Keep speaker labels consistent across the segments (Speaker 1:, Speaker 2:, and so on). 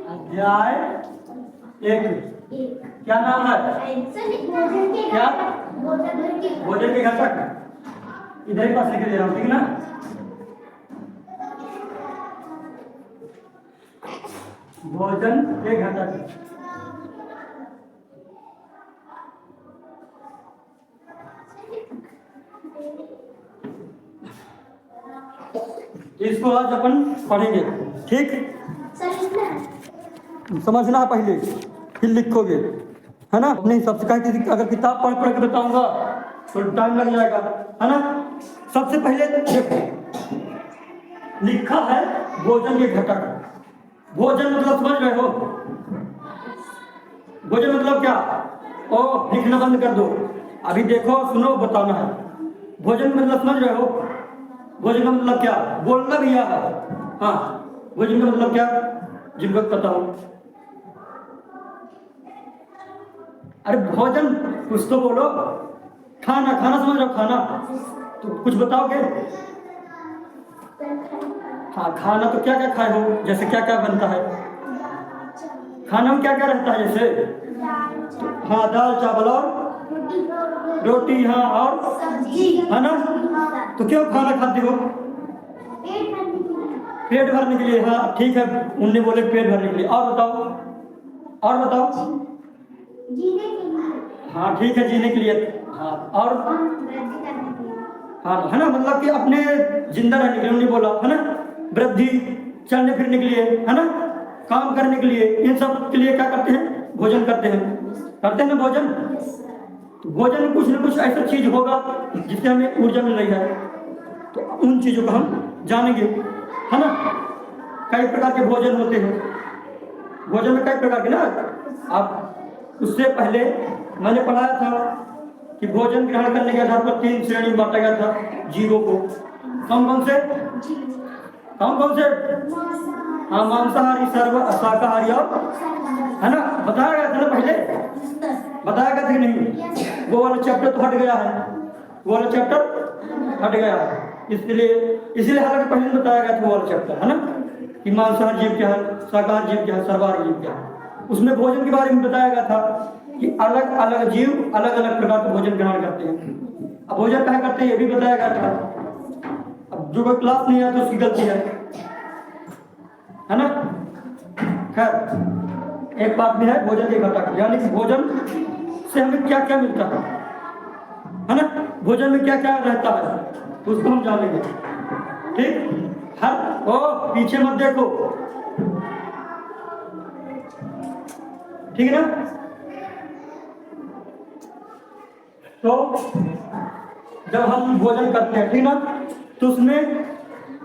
Speaker 1: अध्याय एक। क्या नाम है? क्या? भोजन के घटक। इधर ही पास लिख दे रहा हूँ, ठीक ना? भोजन के घटक। इसको आज अपन पढ़ेंगे, ठीक? समझना पहले, फिर लिखोगे, है ना? अपने हिसाब से। कहीं अगर किताब पढ़ पढ़ के बताऊंगा तो टाइम लग जाएगा, है ना? सबसे पहले देखो, लिखा है भोजन के घटक। भोजन मतलब समझ रहे हो? भोजन मतलब क्या? ओ, लिखना बंद कर दो, अभी देखो, सुनो, बताना है। भोजन मतलब समझ रहे हो? भोजन का मतलब क्या? बोलना भी है। हाँ, भोजन का मतलब क्या, जिनको पता हो? अरे भोजन कुछ तो बोलो। खाना, खाना समझ रहे हो? खाना तो कुछ बताओगे? हाँ, खाना तो क्या क्या खाए हो? जैसे क्या क्या बनता है खाना में? क्या क्या रहता है? जैसे हाँ, दाल चावल और रोटी, हाँ, और है ना? तो क्यों खाना खाते हो? पेट भरने के लिए। हाँ ठीक है, उनने बोले पेट भरने के लिए। और बताओ, और बताओ। हाँ ठीक है, जीने के लिए। हाँ, और हाँ, है ना? मतलब कि अपने जिंदा रहने के लिए उन्होंने बोला, है ना? वृद्धि, चलने फिरने के लिए, है ना? काम करने के लिए, इन सब के लिए क्या करते हैं? भोजन करते हैं। करते हैं ना भोजन? तो भोजन में कुछ ना कुछ ऐसा चीज होगा जिससे हमें ऊर्जा मिल रही है, तो उन चीजों को हम जानेंगे, है ना? कई प्रकार के भोजन होते हैं। भोजन में कई प्रकार के ना, आप उससे पहले मैंने पढ़ाया था कि भोजन ग्रहण करने के आधार पर 3 श्रेणी में बांटा गया था जीवों को। कौन कौन से? कौन कौन से? हाँ, मांसाहारी, सर्व शाकाहारी, और है ना? बताया गया था ना पहले? बताया गया था कि नहीं? वो वाला चैप्टर तो हट गया है, वो वाला चैप्टर हट गया है। इसलिए हालांकि पहले बताया गया था वो वाला चैप्टर, है ना? कि मांसाहारी जीव क्या है, शाकाहारी जीव क्या है, सर्वाहारी जीव क्या है। उसमें भोजन के बारे में बताया गया था कि अलग अलग जीव अलग अलग प्रकार का भोजन ग्रहण करते हैं। अब भोजन क्या करते हैं ये भी बताया गया था। अब जो कोई क्लास नहीं है तो उसकी गलती है ना? खैर, एक बात भी है भोजन के घटक, यानी कि भोजन से हमें क्या क्या मिलता है ना? भोजन में क्या क्या रहता है उसको हम जानेंगे, ठीक? हर ओ, पीछे मत देखो, ठीक है ना? तो जब हम भोजन करते हैं, ठीक ना, तो उसमें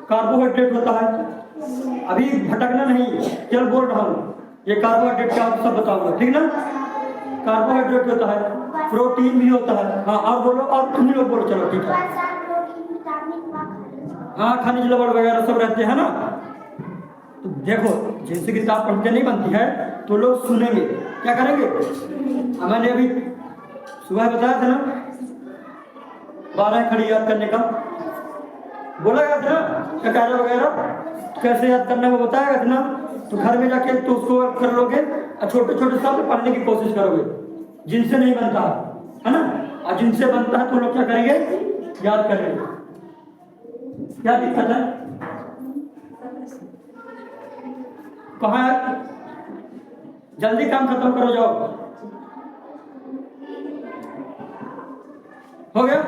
Speaker 1: कार्बोहाइड्रेट होता है। अभी भटकना नहीं, केवल बोल रहा हूँ ये कार्बोहाइड्रेट क्या सब बताऊंगा, ठीक ना? कार्बोहाइड्रेट होता है, प्रोटीन भी होता है। हाँ, और बोलो, और तुम ही लोग बोलो, चलो ठीक है। हाँ, खनिज लवण वगैरह सब रहते हैं ना। तो देखो, जैसे किताब पढ़ के नहीं बनती है तो लोग सुनेंगे, क्या करेंगे? मैंने अभी सुबह बताया था ना 12 खड़ी याद करने का, बोला गया था ना, ककारा वगैरह कैसे याद करना है वो बताया गया था ना। तो घर में जाके तो उसको कर लोगे और छोटे छोटे शब्द पढ़ने की कोशिश करोगे, जिनसे नहीं बनता है ना, और जिनसे बनता है तो लोग क्या करेंगे? याद करेंगे। क्या दिक्कत है? कहाँ है? जल्दी काम खत्म करो, जाओ। हो गया?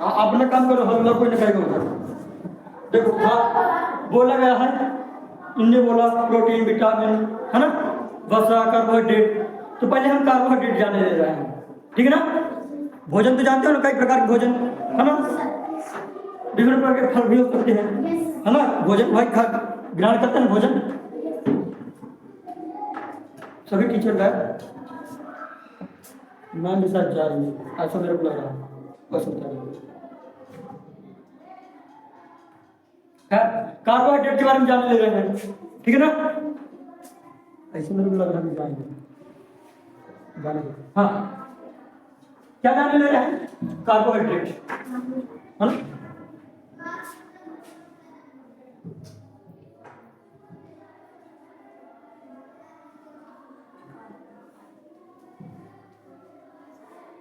Speaker 1: अपना काम करो, हम लोग कोई नहीं करेगा उधर। देखो, बोला गया है, इनने बोला प्रोटीन, विटामिन, है ना, वसा, कार्बोहाइड्रेट। तो पहले हम कार्बोहाइड्रेट जानने ले रहे हैं, ठीक है ना? भोजन तो जानते हो ना, कई प्रकार के भोजन, है ना? विभिन्न प्रकार के फल भी हो सकते हैं, है ना? भोजन भाई ग्रहण करते हैं भोजन सभी टीचर का। मैम भी साथ जा रही है, ऐसा मेरे को लग रहा है, बस बता रही है। कार्बोहाइड्रेट के बारे में जानने ले रहे हैं, ठीक है ना? ऐसे मेरे को लग रहा है जाने। हाँ, क्या जानने ले रहे हैं? कार्बोहाइड्रेट, है ना?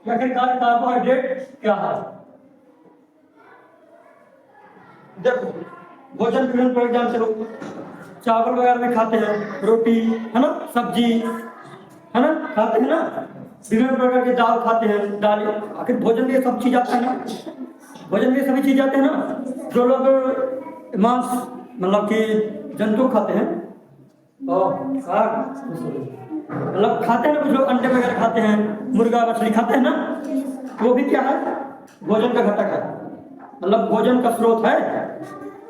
Speaker 1: आखिरकार कार्बोहाइड्रेट क्या है? देखो, भोजन विभिन्न प्रकार के जानते हो, चावल वगैरह में खाते हैं, रोटी है ना, सब्जी है ना, खाते हैं ना, विभिन्न प्रकार के दाल खाते हैं, दाल, आखिर भोजन में ये सब चीज आते हैं ना, भोजन में सभी चीज आते हैं ना। जो लोग मांस मतलब कि जंतु खाते हैं और मतलब खाते हैं ना, कुछ लोग अंडे वगैरह खाते हैं, मुर्गा मछली खाते हैं ना, वो भी क्या है? भोजन का घटक है, मतलब भोजन का स्रोत है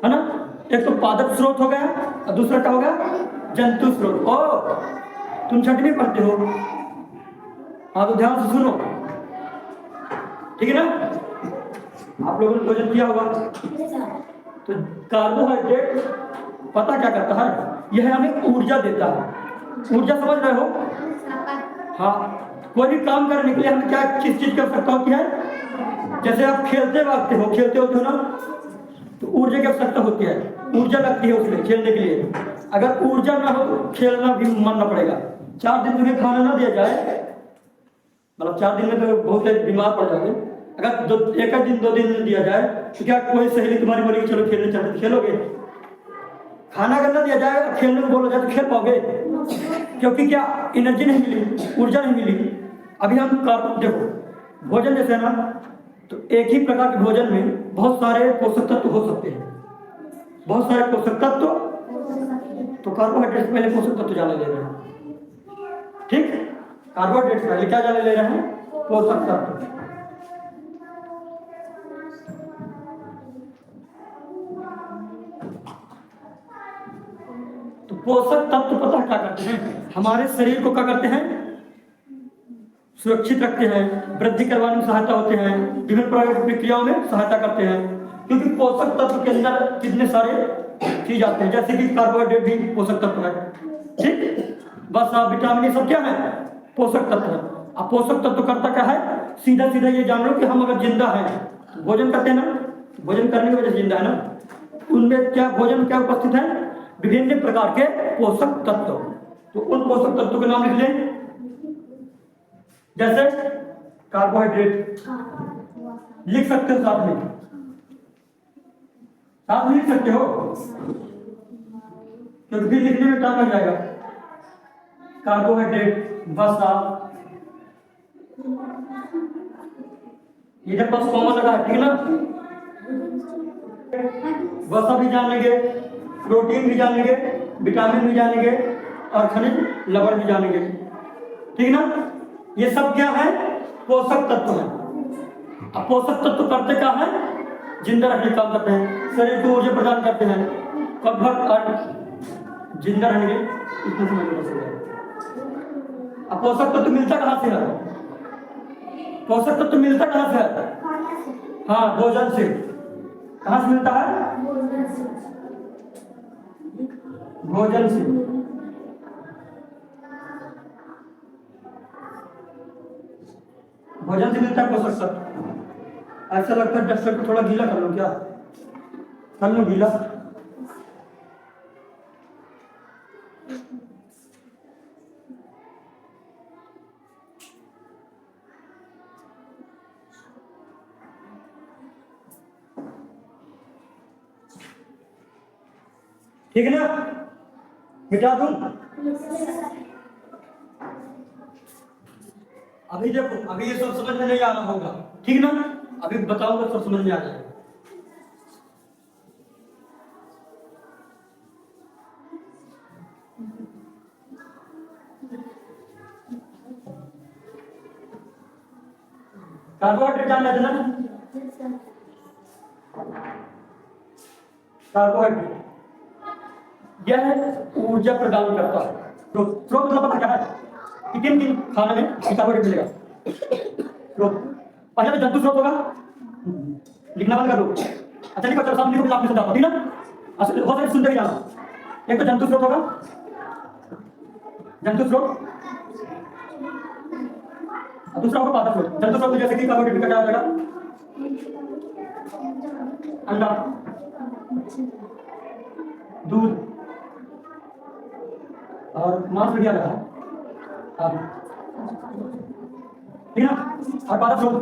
Speaker 1: ना। एक तो पादप स्रोत हो गया और दूसरा क्या होगा? जंतु स्रोत। ओ, तुम छठवीं पढ़ते हो, हाँ तो ध्यान से सुनो, ठीक है ना। आप लोगों ने भोजन किया होगा, तो कार्बोहाइड्रेट पता क्या करता है? यह हमें ऊर्जा देता है। ऊर्जा समझ रहे हो? हाँ, कोई भी काम करने के लिए हमें क्या किस चीज की आवश्यकता होती है? जैसे आप खेलते होते हो ना, तो ऊर्जा की आवश्यकता होती है, ऊर्जा लगती है उसमें खेलने के लिए। अगर ऊर्जा ना हो तो खेलना भी मानना पड़ेगा। 4 दिन तुम्हें खाना ना दिया जाए, मतलब 4 दिन में तो बहुत बीमार पड़ जाओगे। अगर एक दिन 2 दिन दिया जाए तो क्या कोई सहेली तुम्हारी बोलेगी चलो खेलने चलते, तो खेलोगे? खाना अगर ना दिया जाए, खेलने को बोला जाए तो खेल पाओगे? क्योंकि क्या एनर्जी नहीं मिली, ऊर्जा नहीं मिली। अभी हम देखो, भोजन जैसे है ना, तो एक ही प्रकार के भोजन में बहुत सारे पोषक तत्व हो सकते हैं, बहुत सारे पोषक तत्व। तो कार्बोहाइड्रेट पहले पोषक तत्व जाने ले रहे हैं, ठीक। कार्बोहाइड्रेट पहले क्या जाने ले रहे हैं? पोषक तत्व। तो पोषक तत्व पता क्या करते हैं? हमारे शरीर को क्या करते हैं? सुरक्षित रखते हैं, वृद्धि करवाने में सहायता होते हैं, विभिन्न प्रकार की प्रक्रियाओं में सहायता करते हैं। क्योंकि पोषक तत्व के अंदर कितने सारे चीज आते हैं, जैसे कि कार्बोहाइड्रेट भी पोषक तत्व है, ठीक। बस विटामिन, ये सब क्या है? पोषक तत्व है। अब पोषक तत्व करता क्या है? सीधा सीधा ये जान लो कि हम अगर जिंदा हैं, भोजन करते हैं ना, भोजन करने की वजह से जिंदा है ना, उनमें क्या भोजन क्या उपस्थित है? विभिन्न प्रकार के पोषक तत्व। तो उन पोषक तत्वों के नाम लिख लें, जैसे कार्बोहाइड्रेट लिख सकते हो, साथ में लिख सकते हो, क्योंकि फिर लिखने में टाइम लग जाएगा। कार्बोहाइड्रेट, वसा, इधर बस कॉमन लगा है, ठीक है ना। वसा भी जान लेंगे, प्रोटीन भी जान लेंगे, विटामिन भी जान लेंगे और खनिज लवण भी जानेंगे, ठीक ना। ये सब क्या है? पोषक तत्व है। अब पोषक तत्व करते क्या है? जिंदा रखने का काम करते हैं, शरीर को ऊर्जा प्रदान करते हैं, कम्फर्ट और जिंदा रहने के इतने समय में बस हो जाए। अब पोषक तत्व मिलता कहाँ से है? पोषक तत्व मिलता कहाँ से है? हाँ, भोजन से। कहाँ से मिलता है? भोजन से। भोजन से मिलता है पोषक तत्व। ऐसा लगता है डस्टर को थोड़ा गीला कर लो, क्या कर लो गीला? ठीक है ना, मिटा दूं? अभी देखो, अभी ये सब समझ में नहीं आना होगा, ठीक ना। अभी बताऊंगा सब समझ में आ जाएगा। कार्बोहाइड्रेट जान लेते ना, कार्बोहाइड्रेट यह ऊर्जा प्रदान करता है। स्रोत मतलब पता क्या है कि किन किन खाने में कार्बोहाइड्रेट मिलेगा? स्रोत पहले तो जंतु स्रोत होगा, लिखना बंद कर दो। अच्छा लिखो, चलो सामने लिखो, आपने समझा ठीक ना। असल बहुत सारे सुनते ही जाना। एक तो जंतु स्रोत होगा, जंतु स्रोत, दूसरा होगा पादप स्रोत। जंतु स्रोत जैसे कि कार्बोहाइड्रेट का क्या आ जाएगा? अंडा, दूध और मांस भी आ रहा है। ठीक है ना। और पादप स्रोत,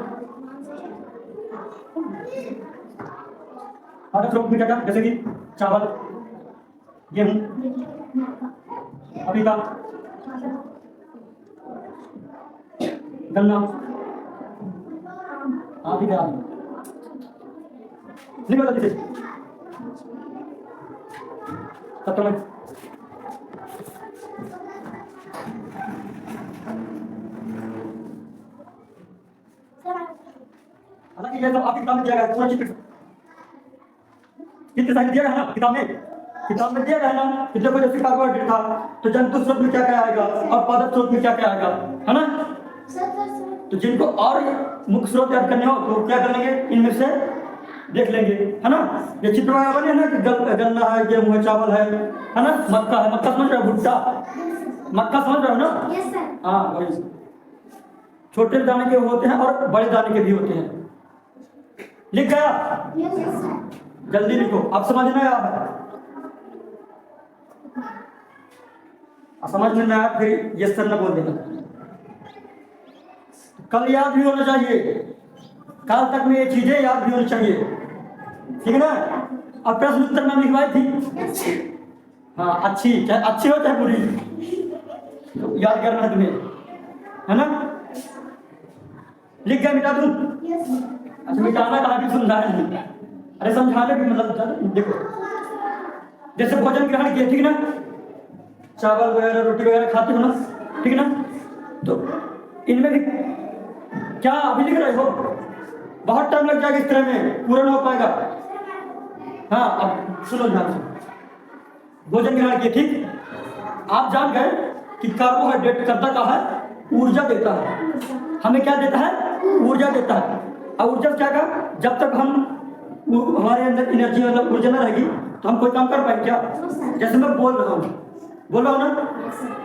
Speaker 1: पादप स्रोत में क्या क्या, जैसे कि चावल, गेहूं, पपीता, गन्ना, आदि का लिखो जल्दी से तत्व में। हालांकि ये सब आपकी किताब में दिया गया है, पूरा चित्र साइड दिया गया है ना किताब में, दिया गया है ना कि देखो जैसे कार्बोहाइड्रेट था तो जंतु स्रोत में क्या क्या आएगा और पादप स्रोत में क्या क्या आएगा, है ना। तो जिनको और मुख्य स्रोत याद करने हो तो क्या कर लेंगे, इनमें से देख लेंगे, है ना। ये चित्र वगैरह बने ना कि गन्ना है, गेहूं है, चावल है ना, मक्का है, मक्का समझ रहे हो, भुट्टा, मक्का समझ रहे हो ना। हाँ वही, छोटे दाने के होते हैं और बड़े दाने के भी होते हैं। लिख गया, जल्दी लिखो, अब समझ में आया है, समझ में ना आया फिर ये सर न बोल देना। कल याद भी होना चाहिए, कल तक में ये चीजें याद भी होनी चाहिए, ठीक है ना। अब प्रश्न उत्तर में लिखवाई थी, हाँ अच्छी, चाहे अच्छी हो चाहे बुरी, तो याद करना है तुम्हें, है ना। लिख गया, मिटा दूं? अच्छा मिटाना कहा भी सुन रहा है, अरे समझाने भी मतलब देखो, जैसे भोजन ग्रहण किए, ठीक ना, चावल वगैरह रोटी वगैरह खाते हो ना, ठीक ना, तो इनमें भी क्या अभी लिख रहे हो, बहुत टाइम लग जाएगा इस तरह में, पूरा ना हो पाएगा। हाँ अब सुनो ध्यान से, भोजन ग्रहण किए, ठीक, आप जान गए कि कार्बोहाइड्रेट करता क्या है, ऊर्जा देता है, हमें क्या देता है, ऊर्जा देता है। और ऊर्जा क्या का, जब तक हम हमारे अंदर एनर्जी मतलब ऊर्जा न रहेगी तो हम कोई काम कर पाएंगे क्या। जैसे मैं बोल रहा हूँ ना,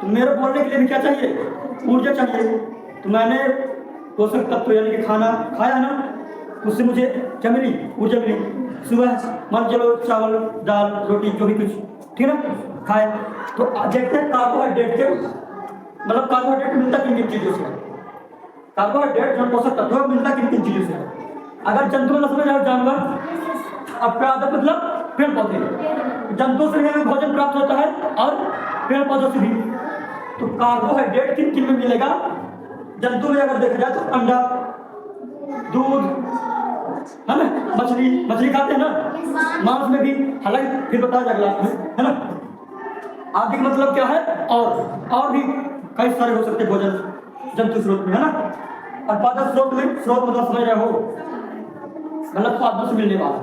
Speaker 1: तो मेरे बोलने के लिए भी क्या चाहिए, ऊर्जा चाहिए। तो मैंने पोषक तत्व यानी कि खाना खाया ना, उससे मुझे क्या मिली, ऊर्जा मिली। सुबह मान चलो चावल दाल रोटी जो भी कुछ, ठीक है ना, खाए तो देखते हैं कार्बोहाइड्रेट के मतलब कार्बोहाइड्रेट मिलता किन किन चीजों से, कार्बोहाइड्रेट जो पोषक तत्व मिलता किन किन चीजों से। अगर जंतु मतलब समझ रहे हो, जानवर, अब पादप मतलब पेड़ पौधे, जंतु से हमें भोजन प्राप्त होता है और पेड़ पौधों से भी। तो कार्बोहाइड्रेट किन किन में मिलेगा, जंतु में अगर देखा जाए तो अंडा, दूध, है ना, मछली खाते हैं ना, मांस में भी, हालांकि फिर बताया जाएगा में, है ना। आदि मतलब क्या है, और भी कई सारे हो सकते भोजन जंतु स्रोत में, है ना। और पादप स्रोत में, स्रोत मतलब समझ रहे हो, मतलब पादप से मिलने वाला,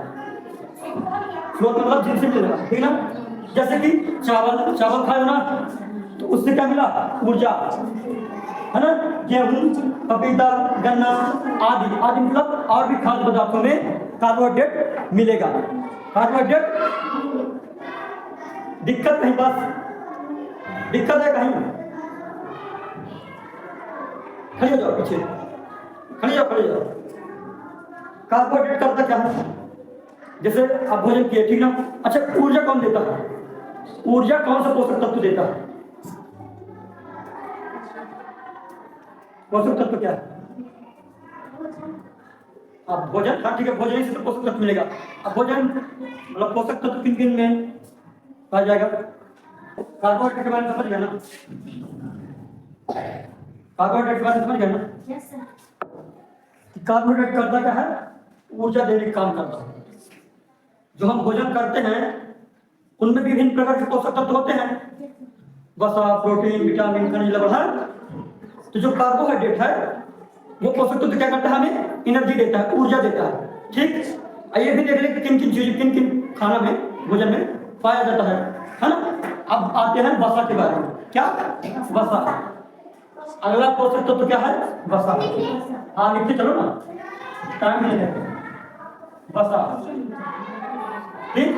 Speaker 1: स्रोत मतलब जिनसे मिल रहा, ठीक ना। जैसे कि चावल खाए ना, तो उससे क्या मिला, ऊर्जा, है ना। गेहूं, पपीता, गन्ना आदि मतलब और भी खाद्य पदार्थों में कार्बोहाइड्रेट मिलेगा। कार्बोहाइड्रेट दिक्कत कहीं, बस दिक्कत है कहीं, खड़े हो जाओ पीछे, खड़े जाओ। कार्बोहाइड्रेट करता क्या है, जैसे आप भोजन किए, ठीक ना। अच्छा ऊर्जा कौन देता है, ऊर्जा कौन सा पोषक तत्व देता है, पोषक तत्व क्या है, अब भोजन, हाँ ठीक है, भोजन से पोषक तत्व मिलेगा। अब भोजन मतलब पोषक तत्व किन किन में पाया जाएगा, कार्बोहाइड्रेट के बारे में समझ गया ना, कार्बोहाइड्रेट के बारे में समझ गया ना। कार्बोहाइड्रेट करता क्या है, ऊर्जा देने का काम करता है। जो हम भोजन करते हैं उनमें भी विभिन्न प्रकार के पोषक तत्व होते हैं, वसा, प्रोटीन, विटामिन, खनिज लवण, है। तो जो कार्बोहाइड्रेट है वो पोषक तत्व क्या करता है, हमें एनर्जी देता है, ऊर्जा देता है, ठीक। ये भी देख लें कि किन किन चीज, किन किन खाना में, भोजन में पाया जाता है ना। अब आते हैं वसा के बारे में, क्या वसा, अगला पोषक तत्व क्या है, वसा। हाँ लिखते चलो ना, टाइम मिलेगा, वसा, ठीक।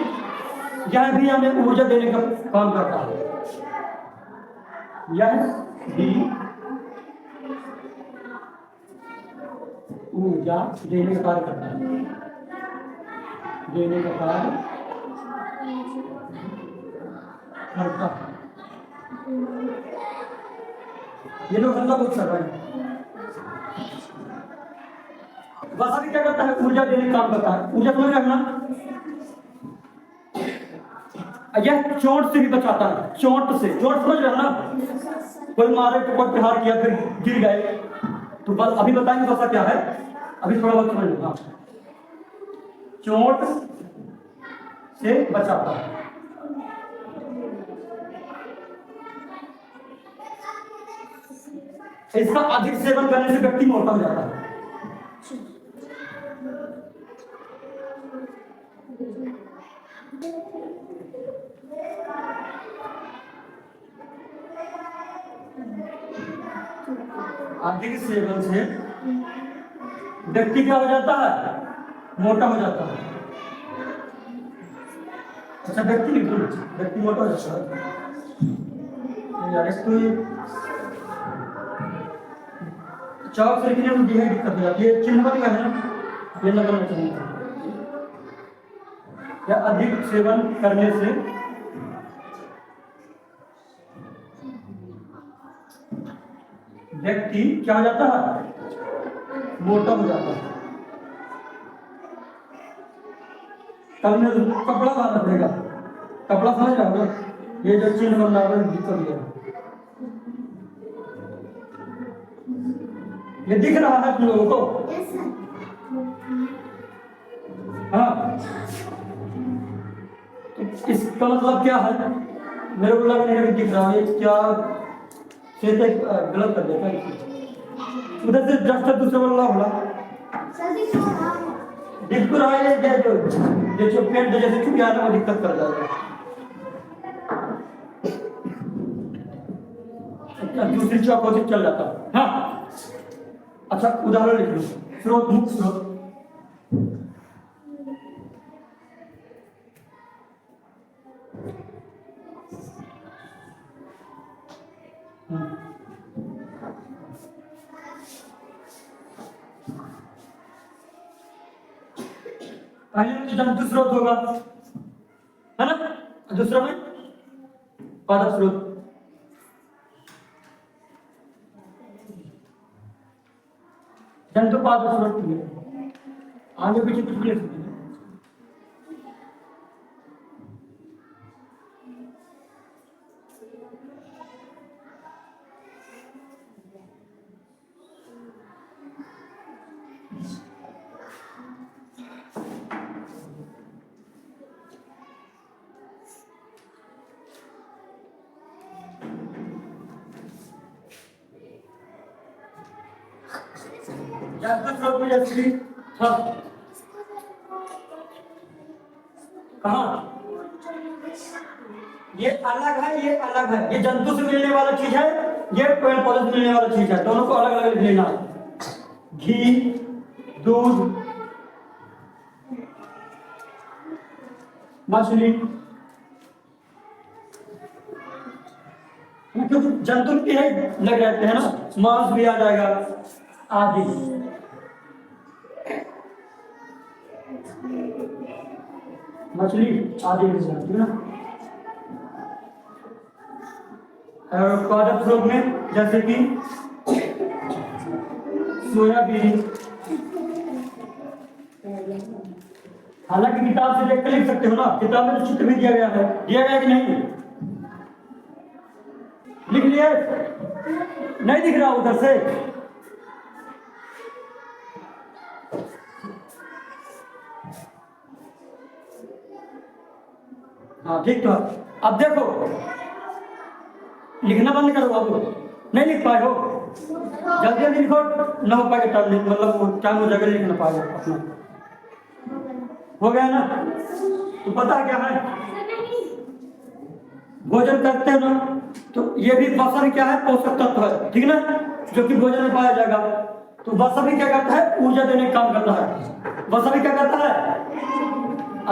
Speaker 1: यह भी हमें ऊर्जा देने का काम करता है, यह भी ऊर्जा देने का कार्य करता है, देने का कार्य करता है। ये लोग मतलब बहुत कर रहे हैं, वसा क्या करता है? ऊर्जा देने का काम करता है। ऊर्जा समझ रहे हो ना? यह चोट से भी बचाता है। चोट से, चोट समझ रहे हो ना? कोई मारे तो कोई प्रहार किया फिर गिर गए तो बस अभी बताएंगे वसा क्या है। अभी थोड़ा बहुत समझ लो। चोट से बचाता है। इसका अधिक सेवन करने से व्यक्ति मोटा हो जाता है। अधिक सेवन से व्यक्ति क्या हो जाता है? मोटा हो जाता है। अच्छा व्यक्ति लिख दो, व्यक्ति मोटा हो जाता है यार। तो चौक से लिखने में यही दिक्कत हो जाती है। चिन्ह का है ना, ये लगना चाहिए। या अधिक सेवन करने से व्यक्ति क्या हो जाता है? मोटा हो जाता है। कल में कपड़ा लाना पड़ेगा। कपड़ा समझ रहा होगा? ये जो चिन्ह बन रहा है दिक्कत है। ये दिख रहा है तुम लोगों को? हाँ, तो इसका मतलब क्या है? मेरे को लग नहीं दिख रहा है क्या? से गलत कर देता है। उधर से जस्ट दूसरे वाला होला दिख तो रहा है। जो पेट जैसे छुप जाना वो दिक्कत कर जाएगा। दूसरी चौक होती चल जाता है। हाँ अच्छा उदाहरण लिख लो। स्रोत, मुख्य स्रोत। पहले में जंतु स्रोत होगा है ना, दूसरा में पादप स्रोत। जंतु पादप स्रोत आगे पीछे कुछ भी लिख सकते हैं। कहाँ ये अलग है, ये अलग है। ये जंतु से मिलने वाला चीज है, ये पेड़ पौधे से मिलने वाला चीज है। दोनों को अलग अलग लेना। घी, दूध, मछली, क्योंकि जंतु के लग रहते हैं ना, मांस भी आ जाएगा आदि। मछली आदि मिल जाती है ना। और पादप स्रोत में जैसे कि सोयाबीन। हालांकि किताब से देख कर लिख सकते हो ना, किताब में तो चित्र भी दिया गया है। दिया गया कि नहीं? लिख लिए? नहीं दिख रहा उधर से? हाँ ठीक। तो अब देखो, लिखना बंद करो। अब नहीं लिख पाए हो, जल्दी जल्दी लिखो। ना हो पाएगा टाइम, मतलब टाइम हो जाएगा, लिख ना पाएगा अपना। हो गया ना? तो पता क्या है, भोजन करते हैं ना, तो ये भी वसा क्या है? पोषक तत्व है, ठीक ना, जो कि भोजन में पाया जाएगा। तो वसा भी क्या करता है? ऊर्जा देने का काम करता है। वसा भी क्या करता है?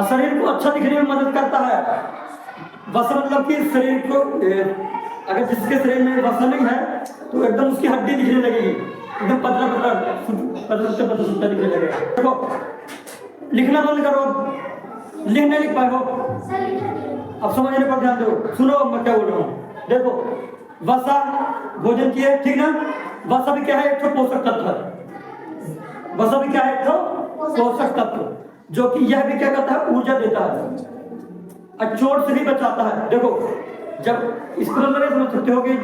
Speaker 1: शरीर को अच्छा दिखने में मदद करता है। वसा मतलब कि शरीर को, अगर जिसके शरीर में वसा नहीं है तो एकदम उसकी हड्डी दिखने लगेगी, एकदम पतला पतला पतला पतला दिखने लगेगा। देखो लिखना बंद करो। लिख नहीं लिख पाए हो? अब समझने पर ध्यान दो। सुनो मैं क्या बोल रहा हूँ। देखो वसा भोजन किए, ठीक ना। वसा भी क्या है, एक तो पोषक तत्व है। वसा भी क्या है, एक तो पोषक तत्व, जो कि यह भी क्या करता है, ऊर्जा देता है और चोट से भी बचाता है। देखो जब इसको लगे समझ सकते हो कि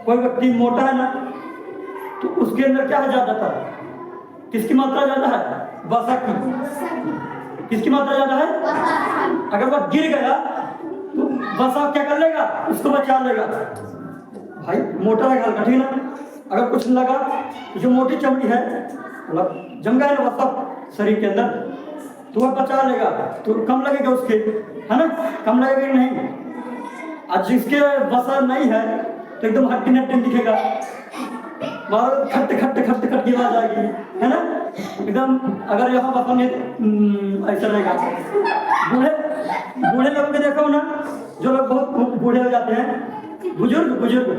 Speaker 1: कोई व्यक्ति मोटा है ना, तो उसके अंदर क्या है, ज्यादा था, किसकी मात्रा ज्यादा है, वसा की। किसकी मात्रा ज्यादा है, अगर वह गिर गया तो वसा क्या कर लेगा, उसको बचा लेगा। भाई मोटा है हल्का, ठीक ना, अगर कुछ लगा, जो मोटी चमड़ी है मतलब जम गया ना वसा शरीर के अंदर, तो वह बचा लेगा, तो कम लगेगा उसके, है ना, कम लगेगा कि नहीं। आज जिसके वसा नहीं है तो एकदम हट्टी नट्टी दिखेगा, खट खट खट खट की आवाज आएगी, है ना, एकदम। अगर यहाँ वसा नहीं ऐसा रहेगा। बूढ़े बूढ़े लोगों को देखो ना, जो लोग बहुत बूढ़े हो जाते हैं, बुजुर्ग बुजुर्ग,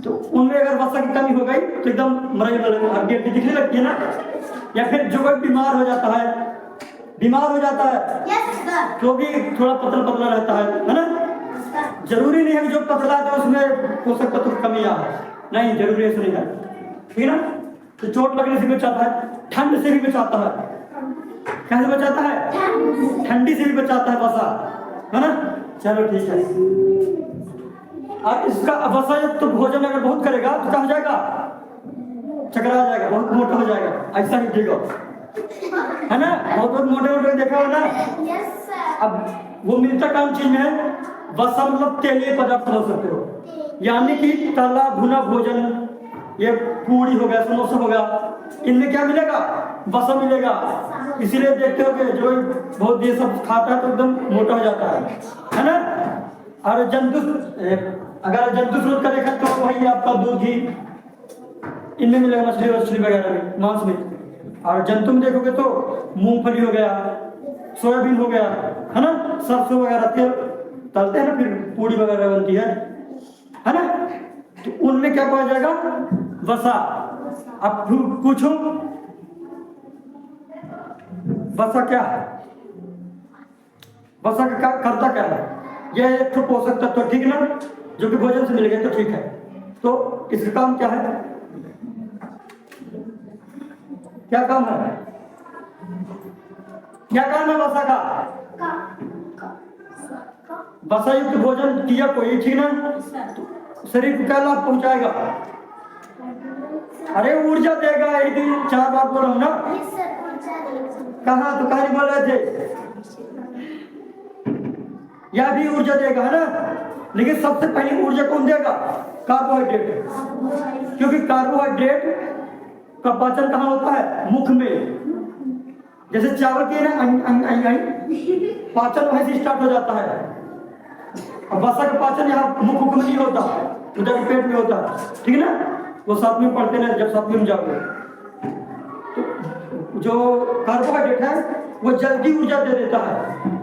Speaker 1: तो उनमें अगर वसा की कमी हो गई तो एकदम हड्डी हड्डी दिखने लगती है ना। या फिर जो कोई बीमार हो जाता है, बीमार हो जाता है तो भी थोड़ा पतला पतला रहता है ना। जरूरी नहीं है कि जो पतला है उसमें पोषक तत्व की कमी आ, नहीं, जरूरी ऐसा नहीं है, ठीक है ना। तो चोट लगने से भी बचाता है, ठंड से भी बचाता है। कैसे बचाता है, ठंडी से भी बचाता है वसा, है ना। चलो ठीक है। और इसका वसा युक्त तो भोजन अगर बहुत करेगा तो क्या हो जाएगा, चकरा जाएगा, बहुत मोटा हो जाएगा, ऐसा ही देखो, है ना। बहुत मोटे मोटे देखा हो ना। अब वो मिलता कौन चीज में है, वसा मतलब तेलीय पदार्थ समझ सकते हो, यानी कि तला भुना भोजन, ये पूड़ी हो गया, समोसा हो गया, इनमें क्या मिलेगा, वसा मिलेगा। इसीलिए देखते हो कि जो बहुत ये सब खाता है तो एकदम मोटा हो जाता है ना। और जंतु, अगर जंतु स्रोत का देखा तो वही आपका दूध घी इनमें मिलेगा, मछली वछली वगैरह में, मांस में। और जंतु में देखोगे तो मूंगफली हो गया, सोयाबीन हो गया, है ना, सरसों वगैरह तेल तलते हैं ना, फिर पूड़ी वगैरह बनती है ना। तो उनमें क्या पाया जाएगा, वसा। अब पूछो वसा क्या है, वसा का करता क्या है, यह एक तो पोषक तत्व, ठीक ना, जो कि भोजन से मिल गए तो ठीक है। तो इसका काम क्या है, क्या काम है, क्या काम है वसा का, वसा युक्त भोजन किया कोई, ठीक ना, शरीर को क्या लाभ पहुंचाएगा, अरे ऊर्जा देगा। एक दिन 4 बार बोला हूं ना, कहा तो कहानी बोल रहे थे, यह भी ऊर्जा देगा, है ना। लेकिन सबसे पहले ऊर्जा कौन देगा, कार्बोहाइड्रेट, क्योंकि कार्बोहाइड्रेट का पाचन कहाँ होता है, मुख में। जैसे चावल के ना पाचन वहीं से स्टार्ट हो जाता है। अब वसा का पाचन यहाँ मुख में नहीं होता, उधर पेट में होता है, ठीक है ना। वो साथ में पढ़ते ना, जब साथ में जाओगे तो जो कार्बोहाइड्रेट है वो जल्दी ऊर्जा दे देता है।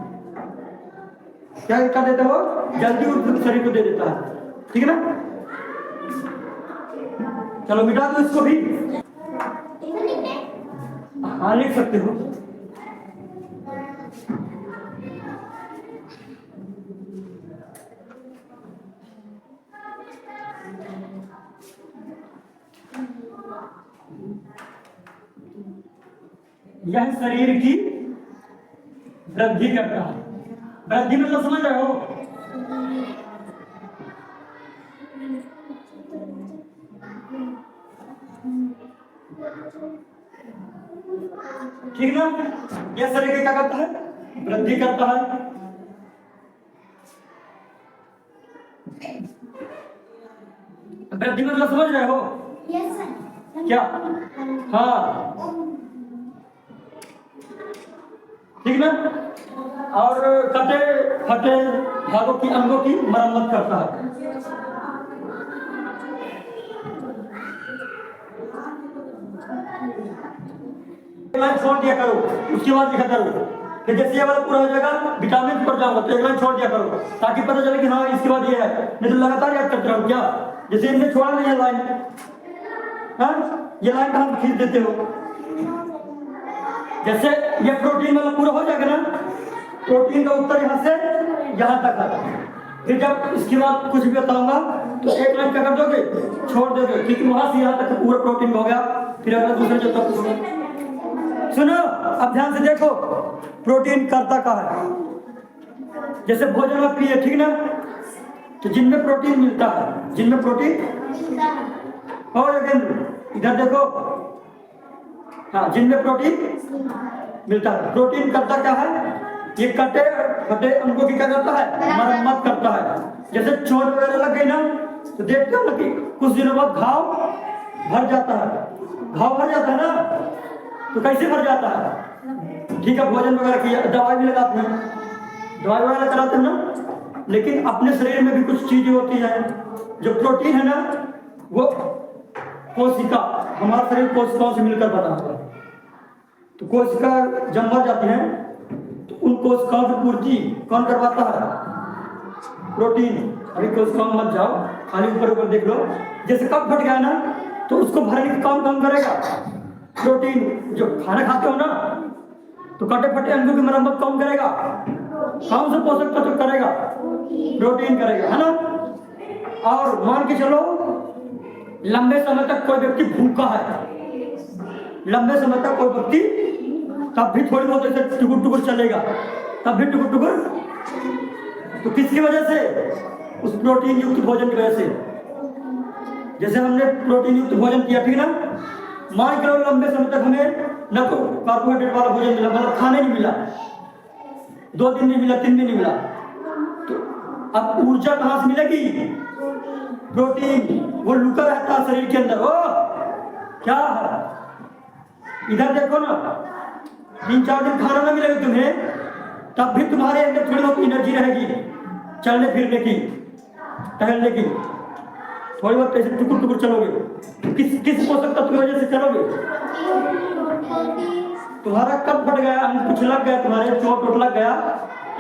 Speaker 1: क्या कर देता है वो, जल्दी ऊर्जा शरीर को दे देता है, ठीक है ना। चलो मिटा दो इसको भी, हाँ लिख सकते हो। यह शरीर की वृद्धि करता है, वृद्धि मतलब समझ रहे हो, ठीक ना। यह शरीर की क्या करता है, वृद्धि करता है। वृद्धि मतलब समझ रहे हो, क्या, हाँ ठीक ना। और कटे फटे भागों की, अंगों की मरम्मत करता है। लाइन छोड़ दिया करो, उसके बाद लिखा करो कि जैसे ये वाला पूरा हो जाएगा, विटामिन पर जाऊंगा तो एक लाइन छोड़ दिया करो, ताकि पता चले कि हाँ इसके बाद ये है। नहीं तो लगातार याद करते रहो क्या, जैसे इनने छोड़ा नहीं है लाइन, हाँ ये लाइन कहाँ खींच देते हो। जैसे ये प्रोटीन वाला पूरा हो जाएगा ना, प्रोटीन का उत्तर यहाँ से यहाँ तक है, फिर जब इसके बाद कुछ भी बताऊंगा तो एक लाइन क्या कर दोगे, छोड़ दोगे, क्योंकि वहां से यहाँ तक पूरा प्रोटीन हो गया। फिर अगला दूसरा जो तक सुनो, अब ध्यान से देखो प्रोटीन करता का है। जैसे भोजन में प्रिय, ठीक ना, तो जिनमें प्रोटीन मिलता है, जिनमें प्रोटीन और योगेंद्र इधर देखो, हाँ, जिनमें प्रोटीन मिलता है। प्रोटीन करता क्या है, ये कटे फटे अंगों की क्या करता है, मरम्मत करता है। जैसे चोट वगैरह लग गई ना, तो देखते हो ना कि कुछ दिनों बाद घाव भर जाता है, घाव भर जाता है ना, तो कैसे भर जाता है, ठीक है, भोजन वगैरह किया, दवाई भी लगाते हैं, दवाई वगैरह कराते हैं ना, लेकिन अपने शरीर में भी कुछ चीजें होती है। जो प्रोटीन है ना, वो कोशिका, हमारा शरीर कोशिकाओं से मिलकर बना हुआ है। तो कोशिका जब मर जाती है तो उन कोशिकाओं की पूर्ति कौन करवाता है, प्रोटीन। अभी कोशिकाओं मत जाओ, खाली ऊपर ऊपर देख लो। जैसे कप फट गया ना, तो उसको भरने का काम करेगा प्रोटीन। जो खाना खाते हो ना, तो कटे फटे अंगों की मरम्मत कौन करेगा, कौन सा पोषक तत्व करेगा, प्रोटीन करेगा, है ना। और मान के चलो लंबे समय तक कोई व्यक्ति भूखा है, लंबे समय तक कोई व्यक्ति, तब भी थोड़ी बहुत ऐसे टुकुर टुकुर चलेगा, तब भी टुकुर टुकुर, तो किसकी वजह से, उस प्रोटीन युक्त भोजन की वजह से। जैसे हमने प्रोटीन युक्त भोजन किया, ठीक ना, मान के लंबे समय तक हमें न तो कार्बोहाइड्रेट वाला भोजन मिला, मतलब खाने नहीं मिला, 2 दिन नहीं मिला, 3 दिन नहीं मिला, तो अब ऊर्जा कहां से मिलेगी, प्रोटीन, वो लुका रहता है शरीर के अंदर। ओ क्या है, इधर देखो ना, 3-4 दिन खाना ना मिलेगा तुम्हें, तब भी तुम्हारे अंदर थोड़ी बहुत एनर्जी रहेगी चलने फिरने की, टहलने की, थोड़ी बहुत ऐसे टुकुर टुकुर चलोगे। किस पोषक तत्व की वजह से चलोगे, तुम्हारा कब फट गया, कुछ लग गया, तुम्हारे चोट लग गया,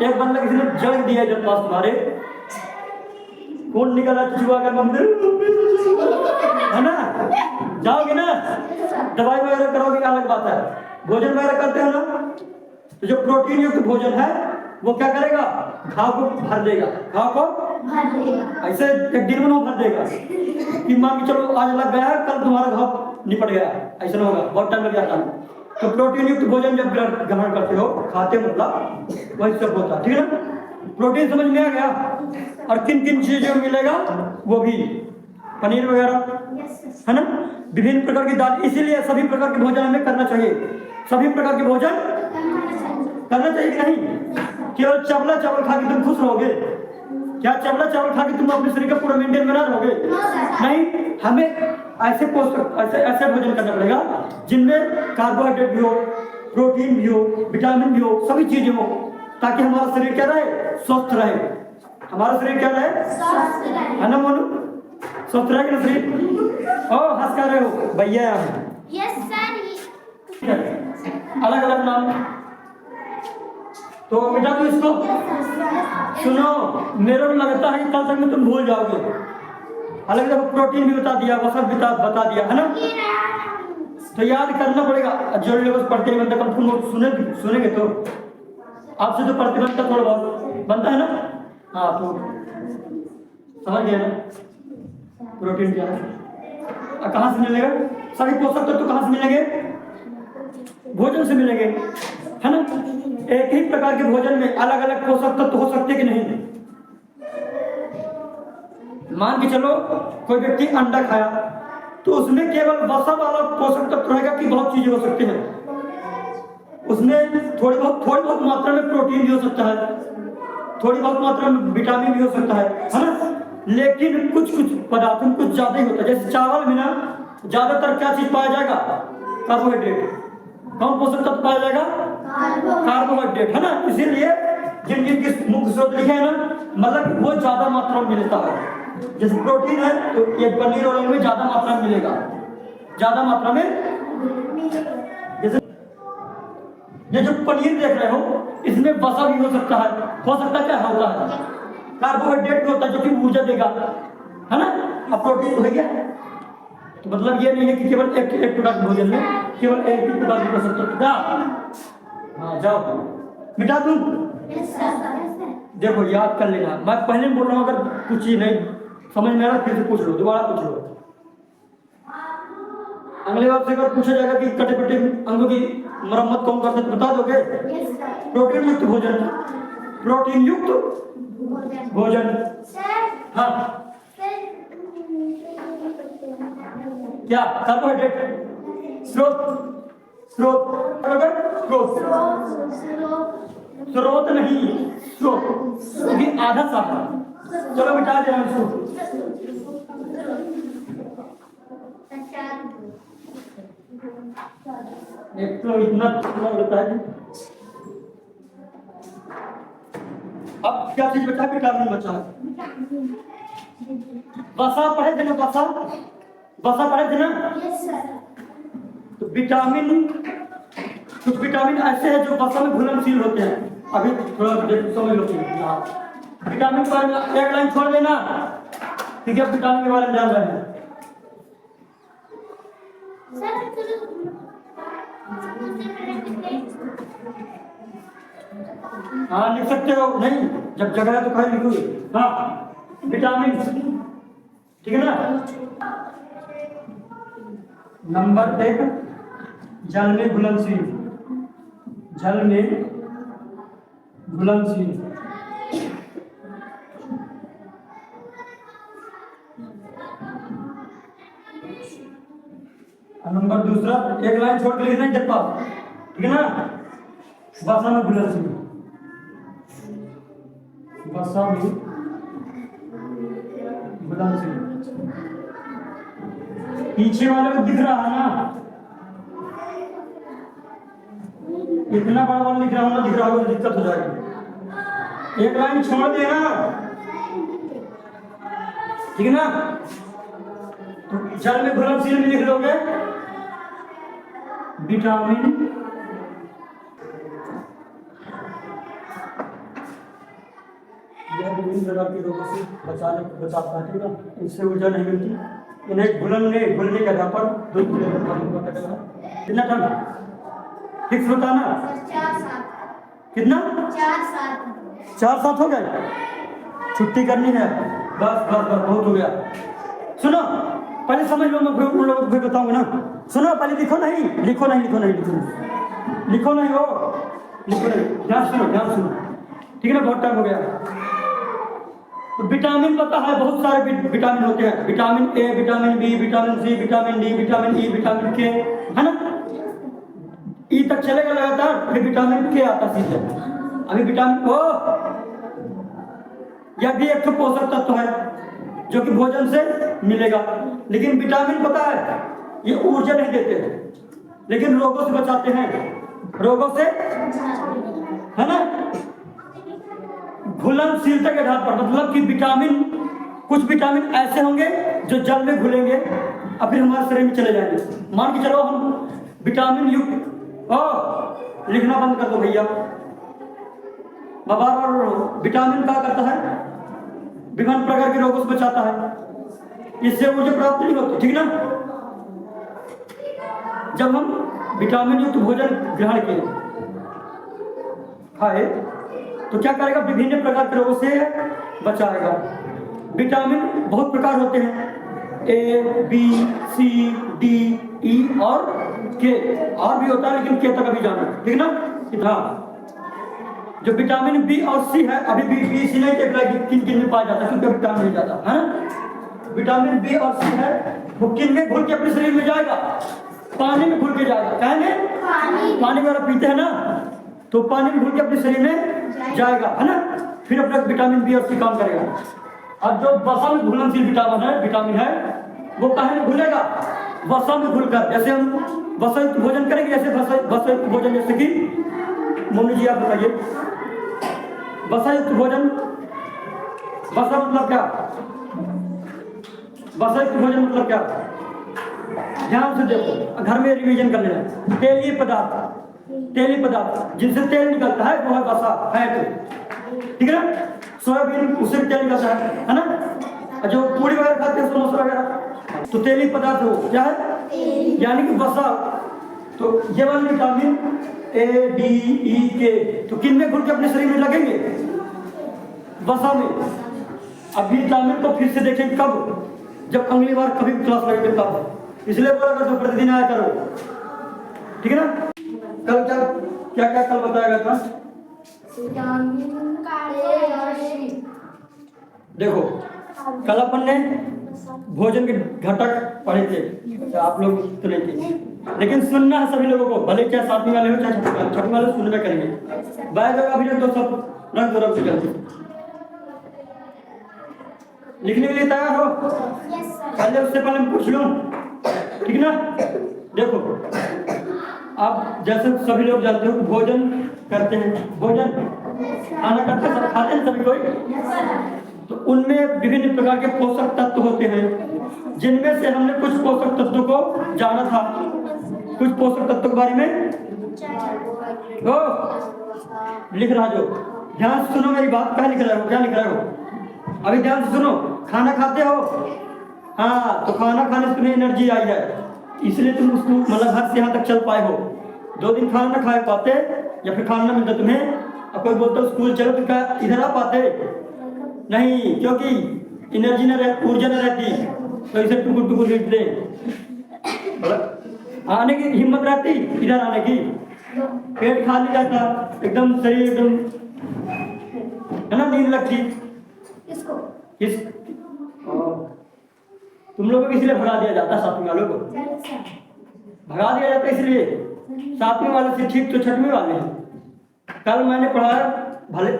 Speaker 1: एक बंदा किसी ने जड़ दिया जब पास तुम्हारे, कौन निकला चुआ का मंदिर, है ना, जाओगे ना, दवाई वगैरह करोगे, अलग बात है। भोजन वगैरह करते हो ना, तो जो प्रोटीन युक्त भोजन है वो क्या करेगा, घाव को भर देगा, घाव को भर देगा, ऐसे एक दिन में भर देगा कि मान के चलो आज लग गया है, कल तुम्हारा घाव निपट गया, ऐसा होगा, बहुत टाइम लग जाता है। तो प्रोटीन युक्त भोजन जब ग्रहण करते हो, खाते मतलब, वही सब होता है, ठीक है ना। प्रोटीन समझ में आ गया। और किन किन चीजों में मिलेगा, वो भी पनीर वगैरह, है ना, विभिन्न प्रकार की दाल। इसीलिए सभी प्रकार के भोजन हमें करना चाहिए, सभी प्रकार के भोजन करना चाहिए कि नहीं। केवल चावला चावल खा के तुम खुश रहोगे क्या, चावला चावल खा के तुम अपने शरीर का पूरा मेंटेन बना रहोगे, नहीं। हमें ऐसे पोषक, ऐसे भोजन करना पड़ेगा जिनमें कार्बोहाइड्रेट भी हो, प्रोटीन भी हो, विटामिन भी हो, सभी चीजें हो, ताकि हमारा शरीर क्या रहे, स्वस्थ रहे। हमारा शरीर क्या रहे, स्वस्थ रहे, है ना मोनू, स्वस्थ रहे ना शरीर। ओ हंस कर रहे हो भैया, यस सर, अलग अलग नाम, तो बेटा तो इसको सुनो, मेरे को लगता है कि कल तक में तुम भूल जाओगे। अलग अलग प्रोटीन भी बता दिया, वो सब बता दिया, है ना, तो याद करना पड़ेगा। जो लोग पढ़ते नहीं बनता, कम तुम सुनेंगे तो आपसे तो पढ़ते बनता, थोड़ा बहुत बनता है ना, हाँ, तो समझ गया ना प्रोटीन क्या है, कहाँ से मिलेगा, सभी पोषक तत्व कहाँ से मिलेंगे, भोजन से मिलेंगे, है ना। एक ही प्रकार के भोजन में अलग अलग पोषक तत्व हो सकते कि नहीं। मान के चलो कोई व्यक्ति अंडा खाया, तो उसमें केवल वसा वाला पोषक तत्व रहेगा कि बहुत चीजें हो सकती हैं, उसमें थोड़ी बहुत मात्रा में प्रोटीन भी हो सकता है, थोड़ी बहुत मात्रा में विटामिन भी हो सकता है ना। लेकिन कुछ पदार्थों में कुछ ज्यादा ही होता है। जैसे चावल में ना ज्यादातर क्या चीज पाया जाएगा, कार्बोहाइड्रेट। कौन पोषक तत्व पाया जाएगा, कार्बोहाइड्रेट, है ना। इसीलिए जिन की मुख्य स्रोत लिखे हैं ना, मतलब वो ज्यादा मात्रा में मिलता है। जैसे प्रोटीन है तो ये पनीर और इनमें ज्यादा मात्रा में मिलेगा, ज्यादा मात्रा में। जैसे ये जो पनीर देख रहे हो, इसमें वसा भी हो सकता है, क्या होता है, कार्बोहाइड्रेट भी होता है जो कि ऊर्जा देगा, है ना। अब प्रोटीन हो गया, तो मतलब ये नहीं है कि केवल एक प्रकार के भोजन में केवल एक ही प्रकार के पोषक तत्व। हाँ जाओ, मिटा दूं, देखो याद कर लेना, मैं पहले बोल रहा हूँ, अगर कुछ चीज नहीं समझ में आ रहा फिर से पूछ लो, दोबारा पूछ लो। अगले बार से अगर पूछा जाएगा कि कटे पट्टे अंगों की मरम्मत कौन करता है बता दोगे? प्रोटीन युक्त भोजन, प्रोटीन युक्त भोजन। हाँ क्या? कार्बोहाइड्रेट स्रोत, स्रोत स्रोत स्रोत नहीं स्रोत, क्योंकि आधा साफा। चलो बिठा दे इसको। एक तो इतना लगता है। अब क्या चीज बचा? विटामिन बचा। वसा पढ़े थे ना? वसा, वसा पढ़े थे ना? तो विटामिन, कुछ विटामिन ऐसे हैं जो वसा में घुलनशील होते हैं। अभी थोड़ा समझ लो। विटामिन पर एक लाइन छोड़ देना, ठीक है? विटामिन के बारे में जान रहे हैं। हाँ लिख सकते हो, नहीं जब जगह है तो खाली लिखोगे। हाँ विटामिन, ठीक है ना? नंबर 1 जल में घुलनशील, जल में घुलनशील। नंबर 2 एक लाइन छोड़ के लिखना जब पास, ठीक है ना? वसा में घुलनशील, वसा में घुलनशील। पीछे वाले को दिख रहा है ना? इतना बड़ा वाला लिख रहा हूं ना, दिख रहा होगा तो दिक्कत हो जाएगी। एक लाइन छोड़ देना, ठीक है ना? तो जल में घुलनशील में लिख दोगे विटामिन विभिन्न प्रकार के रोगों से बचाता है, ठीक है? इससे ऊर्जा नहीं मिलती। इन्हें घुलने के आधार पर दूध कितना टन फिक्स होता ना? 4-7। कितना? 4-7 हो गए? छुट्टी करनी है, बस बस बस बहुत हो गया। सुनो पहले समझ लो, मैं उन लोगों को फिर बताऊंगा ना। सुनो पहले लिखो नहीं, लिखो नहीं, लिखो नहीं, लिखो नहीं, लिखो नहीं हो, लिखो नहीं। ध्यान सुनो, ध्यान सुनो, ठीक है ना? बहुत टाइम हो गया। तो विटामिन पता है, बहुत सारे विटामिन होते हैं। Vitamin A, vitamin B, vitamin C, vitamin D, vitamin E, vitamin K, है ना? ई तक चलेगा लगातार, फिर विटामिन के आता सीधे। अभी विटामिन ओ, यह भी एक पोषक तत्व है जो कि भोजन से मिलेगा। लेकिन विटामिन पता है ये ऊर्जा नहीं देते, लेकिन रोगों से बचाते हैं, रोगों से, है ना? घुलनशीलता के आधार पर, मतलब कि विटामिन, कुछ विटामिन ऐसे होंगे जो जल में घुलेंगे और फिर हमारे शरीर में चले जाएंगे। मान के चलो हम विटामिन युक्त, लिखना बंद कर दो भैया। बार विटामिन क्या करता है? विभिन्न प्रकार के रोगों से बचाता है, इससे ऊर्जा प्राप्त नहीं होती, ठीक ना? जब हम विटामिन युक्त भोजन ग्रहण किए, खाए, तो क्या करेगा? विभिन्न प्रकार के रोगों से बचाएगा। विटामिन बहुत प्रकार होते हैं, ए, बी, सी, डी, ई और के, और भी होता है लेकिन के तक अभी जाना, ठीक ना? हाँ, जो विटामिन बी और सी है, अभी बी सी नहीं देख रहा किन किन में पाया जाता है, क्योंकि विटामिन नहीं जाता है। विटामिन बी और सी है, वो किन में घुल के अपने शरीर में जाएगा? पानी में घुल के जाएगा। कहेंगे पानी वगैरह पीते हैं ना, तो पानी में घुल के अपने शरीर में जाएगा, है ना? फिर अपना विटामिन बी और सी काम करेगा। और जो वसा में घुलनशील विटामिन है वो कहाँ में घुलेगा? वसा में घुलकर। जैसे हम वसा युक्त भोजन करेंगे, जैसे वसा युक्त भोजन, जैसे कि मम्मी जी आप बताइए, वसा युक्त भोजन, वसा मतलब क्या? वसा युक्त भोजन मतलब क्या? ध्यान से देखो, घर में रिवीजन कर लेना। तेलीय पदार्थ, तेलीय पदार्थ जिनसे तेल निकलता है वो है वसा, फैट, ठीक है ना? सोयाबीन, उससे तेल निकलता है ना? जो पूरी वगैरह खाते हैं, समोसा वगैरह, तो तेलीय पदार्थ हो क्या है? यानी कि वसा। तो ये वाले विटामिन ए, डी, ई, के, तो किन में घुल के अपने शरीर में लगेंगे? वसा में। अभी तामिल को फिर से देखें कब, जब अगली बार कभी क्लास लगेगी तब। इसलिए बोला कर तो प्रतिदिन आया करो, ठीक है ना। कल क्या क्या कल बताया गया था? देखो कल अपन ने भोजन के घटक पढ़े थे, तो आप लोग सुने थे, लेकिन सुनना है सभी लोगों को, भले चाहे सातवीं वाले हो चाहे छठवीं वाले, सुनने करेंगे। बैग अभी रख दो, सब रंग दो, रंग से लिखने के लिए तैयार हो? पहले उससे पहले मैं पूछ लूं, ठीक ना। देखो आप जैसे सभी लोग जानते हो भोजन करते हैं, भोजन खाना करते हैं, सब खाते हैं सभी कोई। तो उनमें विभिन्न प्रकार के पोषक तत्व होते हैं, जिनमें से हमने कुछ पोषक तत्वों को जाना था। कुछ पोषक तत्वों के बारे में ओ लिख रहा जो, ध्यान से सुनो मेरी बात। क्या लिख रहे हो, क्या लिख रहे हो? अभी ध्यान से सुनो। खाना खाते हो? हाँ, तो खाना खाने से तुम्हें एनर्जी आई है, इसलिए तुम उसको मतलब हद से यहाँ तक चल पाए हो। 2 दिन खाना ना खाए पाते या फिर खाना ना मिलता तुम्हें, अब कोई बोलता स्कूल चलो तो क्या इधर आ पाते? नहीं, क्योंकि एनर्जी न रहती, ऊर्जा न रहती, तो इसे टुकुर टुकुर लिखते आने की हिम्मत रहती इधर आने की। पेट खाली रहता, एकदम शरीर एकदम, है ना, नींद लगती। किस तुम लोगों को इसलिए भगा दिया जाता, सातवीं वालों को भगा दिया जाता इसलिए। सातवीं वाले से ठीक तो छठवीं वाले हैं। कल मैंने पढ़ा, भले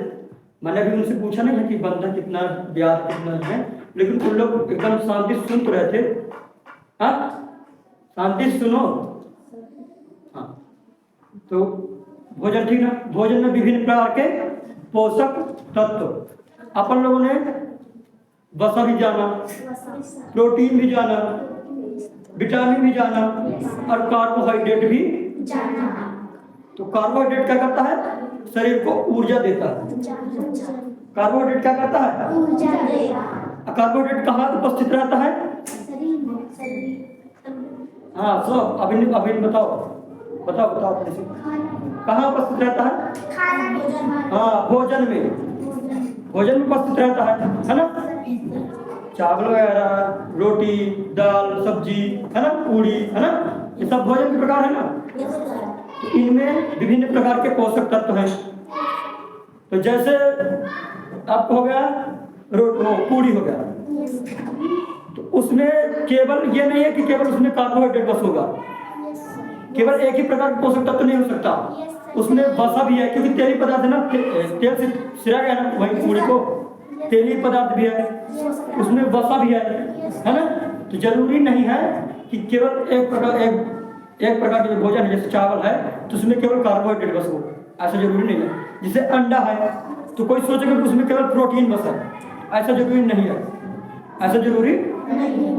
Speaker 1: मैंने भी उनसे पूछा नहीं है कि बंधन कितना, ब्याज कितना है, लेकिन उन लोग एकदम शांति सुन तो रहे थे। हाँ, शांति सुनो। हाँ, तो भोजन, ठीक ना। भोजन में विभिन्न प्रकार के पोषक तत्व, अपन लोगों ने वसा भी जाना, प्रोटीन भी जाना, विटामिन भी जाना, और कार्बोहाइड्रेट भी जाना। तो कार्बोहाइड्रेट क्या करता है? शरीर को ऊर्जा देता है। कार्बोहाइड्रेट क्या करता है? ऊर्जा देगा। कार्बोहाइड्रेट कहाँ उपस्थित रहता है? हाँ, सब अभी बताओ अपने से, कहाँ उपस्थित रहता है? हाँ, भोजन में उपस्थित रहता है ना। चावल वगैरह, रोटी, दाल, सब्जी, है ना, पूड़ी, है ना, ये सब भोजन के प्रकार है ना। तो इनमें विभिन्न प्रकार के पोषक तत्व हैं। तो जैसे आपको हो गया पूड़ी हो गया, तो उसमें केवल ये नहीं है कि केवल उसमें कार्बोहाइड्रेट बस होगा, केवल एक ही प्रकार का पोषक तत्व नहीं हो सकता, उसमें वसा भी है, क्योंकि तेली पदार्थ है ना, तेल से सिरा गया ना, वही पूड़ी को तेली पदार्थ भी है, उसमें वसा भी है ना। तो जरूरी नहीं है कि केवल एक प्रकार के जो भोजन है, जैसे चावल है, तो उसमें केवल कार्बोहाइड्रेट बस हो, ऐसा जरूरी नहीं है। जैसे अंडा है, तो कोई सोचेगा कि उसमें केवल प्रोटीन बस है, ऐसा जरूरी नहीं है, ऐसा जरूरी नहीं।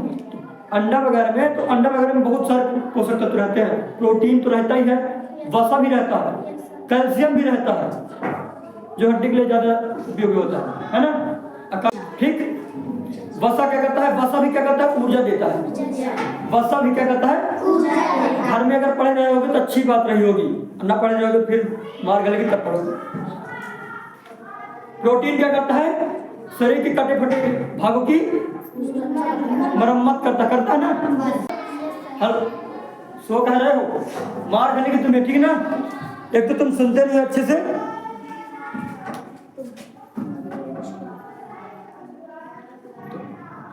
Speaker 1: अंडा वगैरह में बहुत सारे पोषक तत्व रहते हैं। प्रोटीन तो रहता ही है, वसा भी रहता है, कैल्शियम भी रहता है, जो हड्डी के लिए ज्यादा उपयोगी होता है ना। ठीक, वसा क्या करता है? वसा भी क्या करता है? ऊर्जा देता है। वसा भी क्या करता है? घर में अगर पढ़े रहे होगे तो अच्छी बात रही होगी, ना पढ़े रहे होगे फिर मार गलेगी तब पढ़ोगे। प्रोटीन क्या करता है? शरीर के कटे फटे भागों की मरम्मत करता है ना। हर सो कह रहे हो, मार गलेगी तुम्हें, ठीक ना। एक तो तुम सुनते नहीं अच्छे से,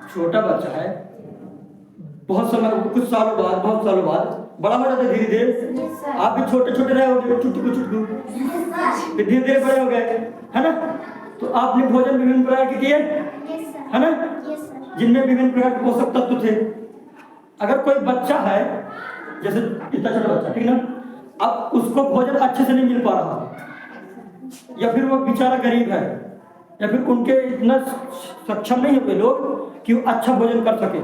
Speaker 1: छोटा बच्चा है, बहुत सालों बाद बड़ा हो जाता है धीरे धीरे। आप भी छोटे रहे होगे, चुटकू फिर धीरे धीरे बड़े हो गए, है ना। तो आपने भोजन विभिन्न प्रकार के किए, है ना, जिनमें विभिन्न प्रकार के पोषक तत्व थे। अगर कोई बच्चा है, जैसे इतना छोटा बच्चा, ठीक ना, अब उसको भोजन अच्छे से नहीं मिल पा रहा, या फिर वो बेचारा गरीब है, या फिर उनके इतना सक्षम नहीं हुए लोग कि वो अच्छा भोजन कर सके,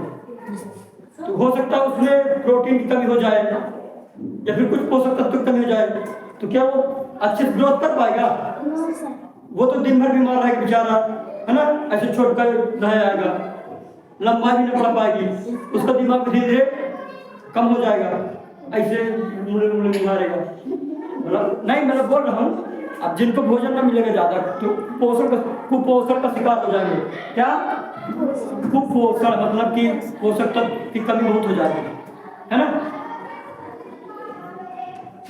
Speaker 1: तो हो सकता है उसमें प्रोटीन की कमी हो जाए, या फिर कुछ पोषक तत्व की कमी हो जाए, तो क्या वो अच्छे से ग्रोथ कर पाएगा? वो तो दिन भर बीमार रहेगा बेचारा, है ना, ऐसे छोट कर रह जाएगा, लंबा भी नहीं पड़ पाएगी, उसका दिमाग धीरे धीरे कम हो जाएगा, ऐसे मुड़े मारेगा। नहीं, मैं बोल रहा हूँ अब जिनको भोजन न मिलेगा ज़्यादा तो कुपोषण का शिकार हो जाएंगे। क्या कुपोषण मतलब कि पोषक तत्व की कमी बहुत हो जाती है ना।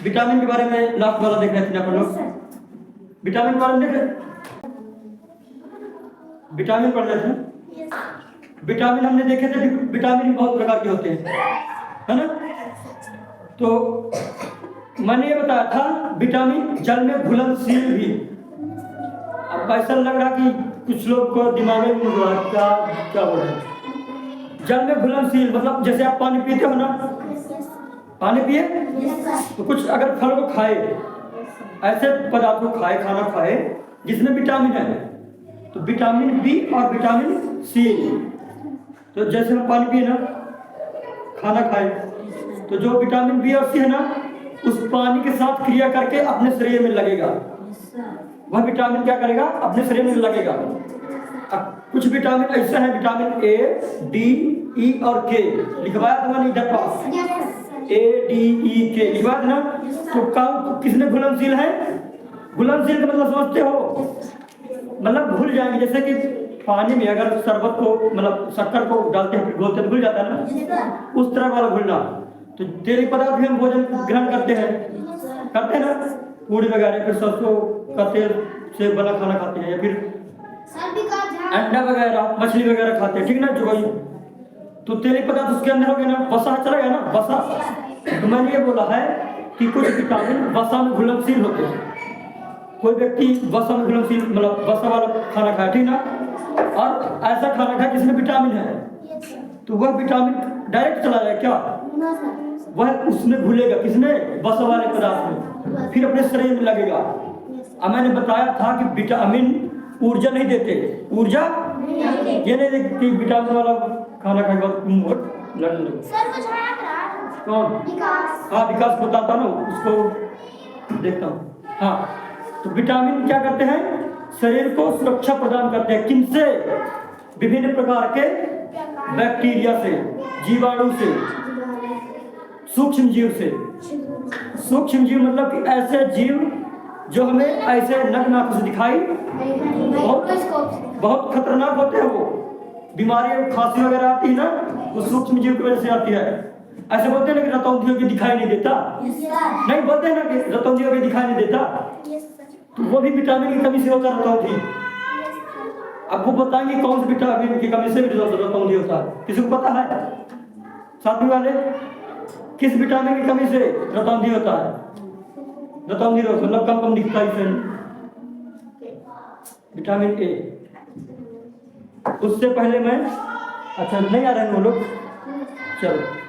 Speaker 1: विटामिन के बारे में लास्ट वाला देख रहे थे अपन लोग, विटामिन के बारे में देख रहे, विटामिन पढ़ रहे थे। विटामिन हमने देखे थे, विटामिन बहुत प्रकार के होते हैं, है ना। तो मैंने ये बताया था विटामिन जल में घुलनशील भी। अब ऐसा लग रहा कि कुछ लोग को दिमाग में घुल रहा क्या क्या बोल रहे हैं। जल में घुलनशील मतलब जैसे आप पानी पीते हो ना, पानी पिए तो कुछ अगर फल को खाए, ऐसे पदार्थ को खाए, खाना खाए जिसमें विटामिन है, तो विटामिन बी और विटामिन सी। तो जैसे हम पानी पिए ना, खाना खाए, तो जो विटामिन बी और सी है ना, उस पानी के साथ क्रिया करके अपने शरीर में लगेगा। वह विटामिन क्या करेगा, अपने शरीर में लगेगा। अब कुछ विटामिन ऐसा है, विटामिन ए, डी, ई और के लिखवाया था मैंने इधर पास, ए, डी, ई, के लिखवाया था ना। तो काम किसमें घुलनशील है, घुलनशील का मतलब समझते हो, मतलब घुल जाएंगे। जैसे कि पानी में अगर शरबत को मतलब शक्कर को डालते हैं, घोलते हैं, घुल जाता है ना, उस तरह वाला घुलना। तो तेल पदार्थ भी हम भोजन ग्रहण करते हैं ना, पूड़ी वगैरह, फिर सरसों का तेल से बना खाना खाते हैं, या फिर अंडा वगैरह, मछली वगैरह खाते हैं, ठीक ना जो भाई। तो तेल पदार्थ उसके अंदर हो गया ना, वसा चला गया ना, वसा। तो मैंने ये बोला है कि कुछ विटामिन वसा में घुलनशील होते हैं। कोई व्यक्ति वसा में घुलनशील मतलब वसा वाला खाना खाए, ठीक ना, और ऐसा खाना खाए जिसमें विटामिन है, तो वह विटामिन डायरेक्ट चला जाए क्या, वह उसमें घुलेगा, किसमें, वसा वाले पदार्थ में, फिर अपने शरीर में लगेगा। अब मैंने बताया था कि विटामिन ऊर्जा नहीं देते, ऊर्जा ये नहीं देते कि विटामिन वाला खाना खाएगा लड़ने लगे। कौन, हाँ विकास बताता ना, उसको देखता हूँ। हाँ, तो विटामिन क्या करते हैं, शरीर को सुरक्षा प्रदान करते हैं। किनसे, विभिन्न प्रकार के बैक्टीरिया से, जीवाणु से, सूक्ष्म जीव से। सूक्ष्म जीव मतलब कि ऐसे जीव जो हमें ऐसे नग्न आंखों से दिखाई बहुत खतरनाक होते हैं। वो बीमारी खांसी वगैरह आती है ना, वो सूक्ष्म जीव की वजह से आती है। ऐसे बोलते हैं ना कि रतौंधियों की दिखाई नहीं देता, नहीं बोलते हैं ना कि रतौंधियों की दिखाई नहीं देता, तो वो भी विटामिन की कमी से होता है रतौंधी। अब वो बताएंगे कौन से विटामिन की कमी से भी रतौंधी होता है, किसी को पता है साथी वाले, किस विटामिन की कमी से रतौंधी होता है। रतौंधी रोग मतलब कम कम दिखता है, विटामिन ए। उससे पहले मैं, अच्छा नहीं आ रहे हैं वो लोग, चलो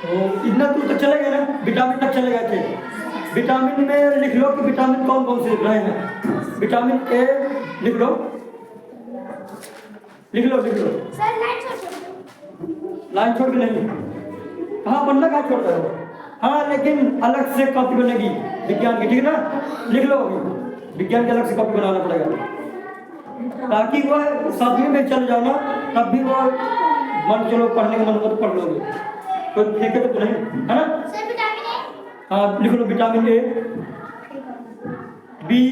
Speaker 1: तो इतना दूर तक चले गए ना, विटामिन तक चले गए थे। विटामिन में लिख लो कि विटामिन कौन कौन से रहे हैं। विटामिन ए लिख लो, लिख लो, लिख लो। लाइन छोड़ के नहीं, कहाँ पढ़ना, कहाँ छोड़ रहे हो। हाँ लेकिन अलग से कॉपी बनेगी विज्ञान की, ठीक है ना, लिख लो। विज्ञान की अलग से कॉपी बनाना पड़ेगा, ताकि वह सातवीं में चल जाओ ना, तब भी वो मन, चलो पढ़ने का मन हो तो पढ़ लोगे, कोई फेंके तो नहीं, है ना। हाँ लिख लो, vitamin A, B,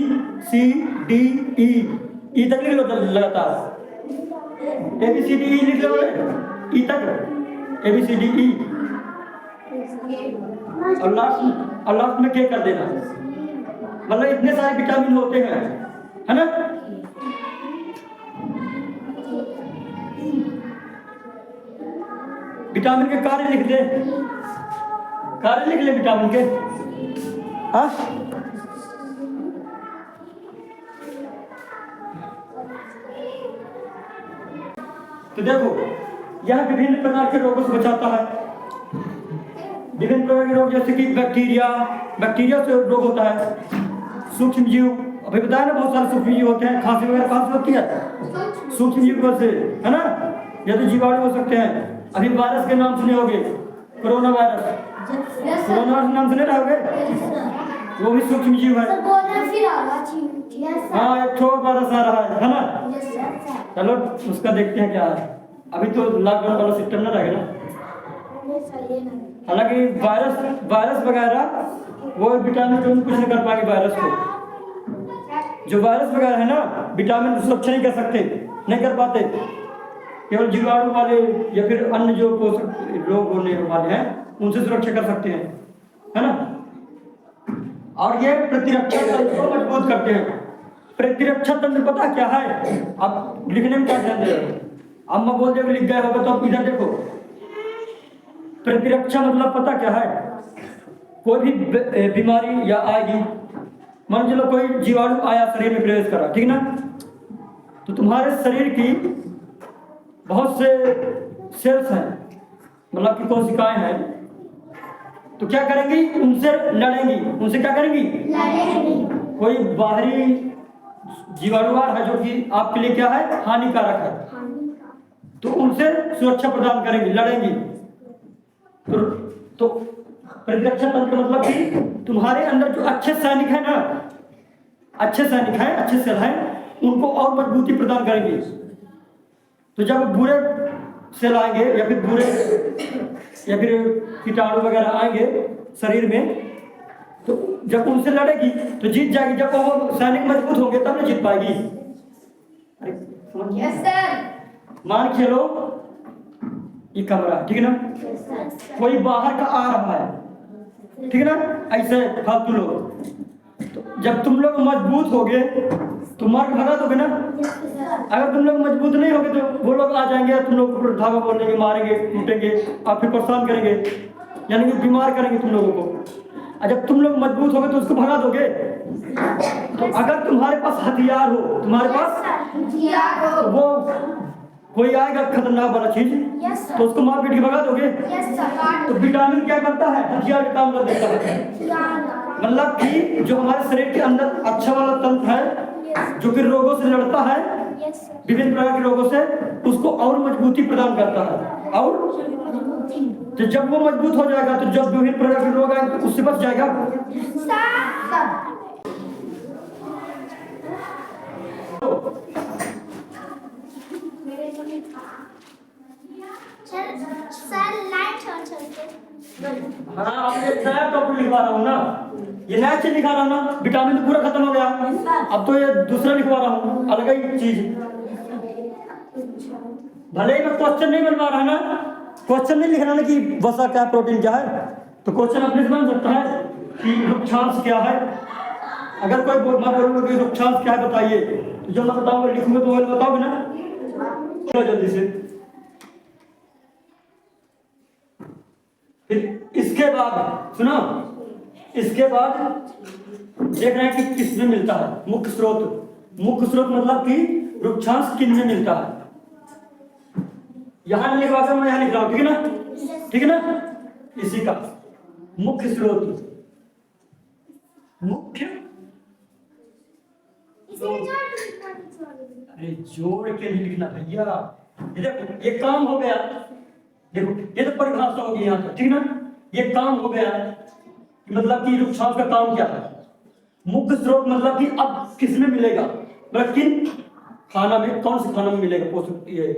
Speaker 1: C, D, E तक लिख लो लगातार। ए बी सी डी ई लिख लो, ई तक, ए बी सी डी ई, और लास्ट में के कर देना। मतलब इतने सारे विटामिन होते हैं, है ना। विटामिन के कार्य लिख दे, कार्य लिख ले विटामिन के। हाँ तो देखो, यह विभिन्न प्रकार के रोगों से बचाता है। विभिन्न प्रकार के रोग जैसे कि बैक्टीरिया से रोग होता है, सूक्ष्म जीव, अभी बताया ना बहुत सारे सूक्ष्म जीव होते हैं। खांसी वगैरह कहाँ से होती है, सूक्ष्म जीव से, है ना। या तो जीवाणु हो सकते हैं। अभी वायरस के नाम सुने होंगे, कोरोना वायरस, कोरोना वायरस नाम सुने रहोगे, वो भी सूक्ष्म जीव है। हाँ एक ठो वायरस आ रहा है ना। चलो उसका देखते हैं क्या है। अभी तो लॉकडाउन वाला सिस्टम ना रहेगा ना। हालांकि वायरस वगैरह वो विटामिन कुछ नहीं कर पाएंगे वायरस को। जो वायरस वगैरह है ना, विटामिन की सुरक्षा नहीं कर सकते, नहीं कर पाते। केवल जीवाणु वाले या फिर अन्य जो पोषक रोग होने वाले हैं उनसे सुरक्षा कर सकते हैं, है ना। और ये प्रतिरक्षा तंत्र को मजबूत करते हैं। प्रतिरक्षा तंत्र पता क्या है? आप लिखने में क्या ध्यान दे रहे हो? अम्मा बोल दे लिख गए होगा तो आप इधर देखो। प्रतिरक्षा मतलब पता क्या है? कोई भी बीमारी या आएगी, मान चलो कोई जीवाणु आया, शरीर में प्रवेश करा, ठीक ना, तो तुम्हारे शरीर की बहुत से सेल्स हैं, मतलब कि कोशिकाएं हैं, तो क्या करेंगी? उनसे लड़ेंगी। उनसे क्या करेंगी? लड़ेंगी। कोई बाहरी जीवाणु है जो कि आपके लिए क्या है? हानिकारक है, तो उनसे सुरक्षा प्रदान करेंगी, लड़ेंगी। तो प्रतिरक्षा तंत्र मतलब कि तुम्हारे अंदर जो अच्छे सैनिक है ना, अच्छे सैनिक हैं, अच्छे सेल हैं, उनको और मजबूती प्रदान करेंगे। तो जब बुरे सेल आएंगे या फिर बुरे या फिर कीटाणु वगैरह आएंगे शरीर में, तो जब उनसे लड़ेगी तो जीत जाएगी। जब वो सैनिक मजबूत होंगे तब ना जीत पाएगी।
Speaker 2: Yes sir.
Speaker 1: मान खेलो ये कमरा, ठीक है ना, कोई बाहर का आ रहा है, ठीक है ना, ऐसे फालतू लोग, तो जब तुम लोग मजबूत होगे तो मार के भगा दोगे ना। अगर तुम लोग मजबूत नहीं होगे तो वो लोग आ जाएंगे, तुम लोग को धागा बोलेंगे, मारेंगे, टूटेंगे, आप फिर परेशान करेंगे, यानी कि बीमार करेंगे तुम लोगों को। और जब तुम लोग मजबूत होगे तो उसको भगा दोगे। तो अगर तुम्हारे पास हथियार हो, तुम्हारे पास
Speaker 2: हथियार हो,
Speaker 1: तो वो कोई आएगा खतरनाक वाला चीज, तो उसको मार पीट के भगा दोगे। तो विटामिन क्या करता है? हथियार का काम कर देता है। मतलब कि जो हमारे शरीर के अंदर अच्छा वाला तंत्र है जो कि रोगों से लड़ता है, विभिन्न प्रकार के रोगों से, उसको और मजबूती प्रदान करता है। और तो जब वो मजबूत हो जाएगा तो जब विभिन्न प्रकार के रोग आएंगे तो उससे बच जाएगा।
Speaker 2: सर लाइट ऑन चलते।
Speaker 1: हाँ, आपने नया टॉपिक लिखवा रहा हूँ ना, ये नया चीज लिखा रहा हूँ ना, विटामिन तो पूरा खत्म हो गया, अब तो ये दूसरा लिखवा रहा हूँ, अलग ही चीज। भले ही मैं क्वेश्चन नहीं बनवा रहा ना, क्वेश्चन नहीं लिख रहा ना कि वसा क्या, प्रोटीन क्या है, तो क्वेश्चन अपने से बन सकता है कि रुक्षांश क्या है। अगर कोई मैं बोलूँगा कि रुक्षांश क्या है बताइए, तो जब मैं बताऊंगा लिखूंगा तो वो बताओगे ना, चलो जल्दी से। फिर इसके बाद सुनो, इसके बाद देख रहे हैं कि किसमें मिलता है मुख्य स्रोत। मुख्य स्रोत मतलब कि रुक्षांश किन में मिलता है। यहां नहीं लिखवा कर मैं यहां लिख रहा हूं, ठीक है ना, ठीक है ना। इसी का मुख्य स्रोत, मुख्य, अरे जोड़ के नहीं लिखना भैया। ये देखो ये काम हो गया, देखो ये तो परिभाषा होगी यहाँ तक, ठीक ना। ये काम हो गया मतलब कि रुक्षांश का काम क्या है। मुख्य स्रोत मतलब कि अब किसमें मिलेगा, मतलब किन खाना में, कौन से खाना में मिलेगा पोषक, ये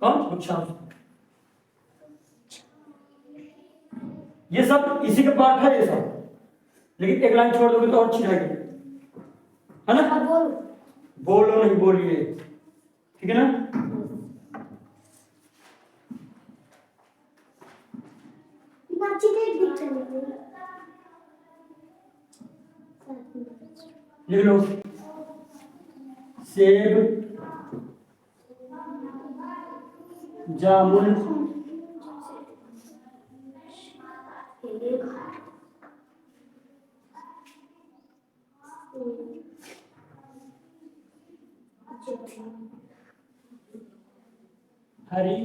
Speaker 1: कौन, रुक्षांश। ये सब इसी के पार्ट है ये सब, लेकिन एक लाइन छोड़ दोगे तो और अच्छी रहेगी, है ना। बोलो नहीं, बोलिए, ठीक है ना। लिख लो, सेब, जामुन, हरी,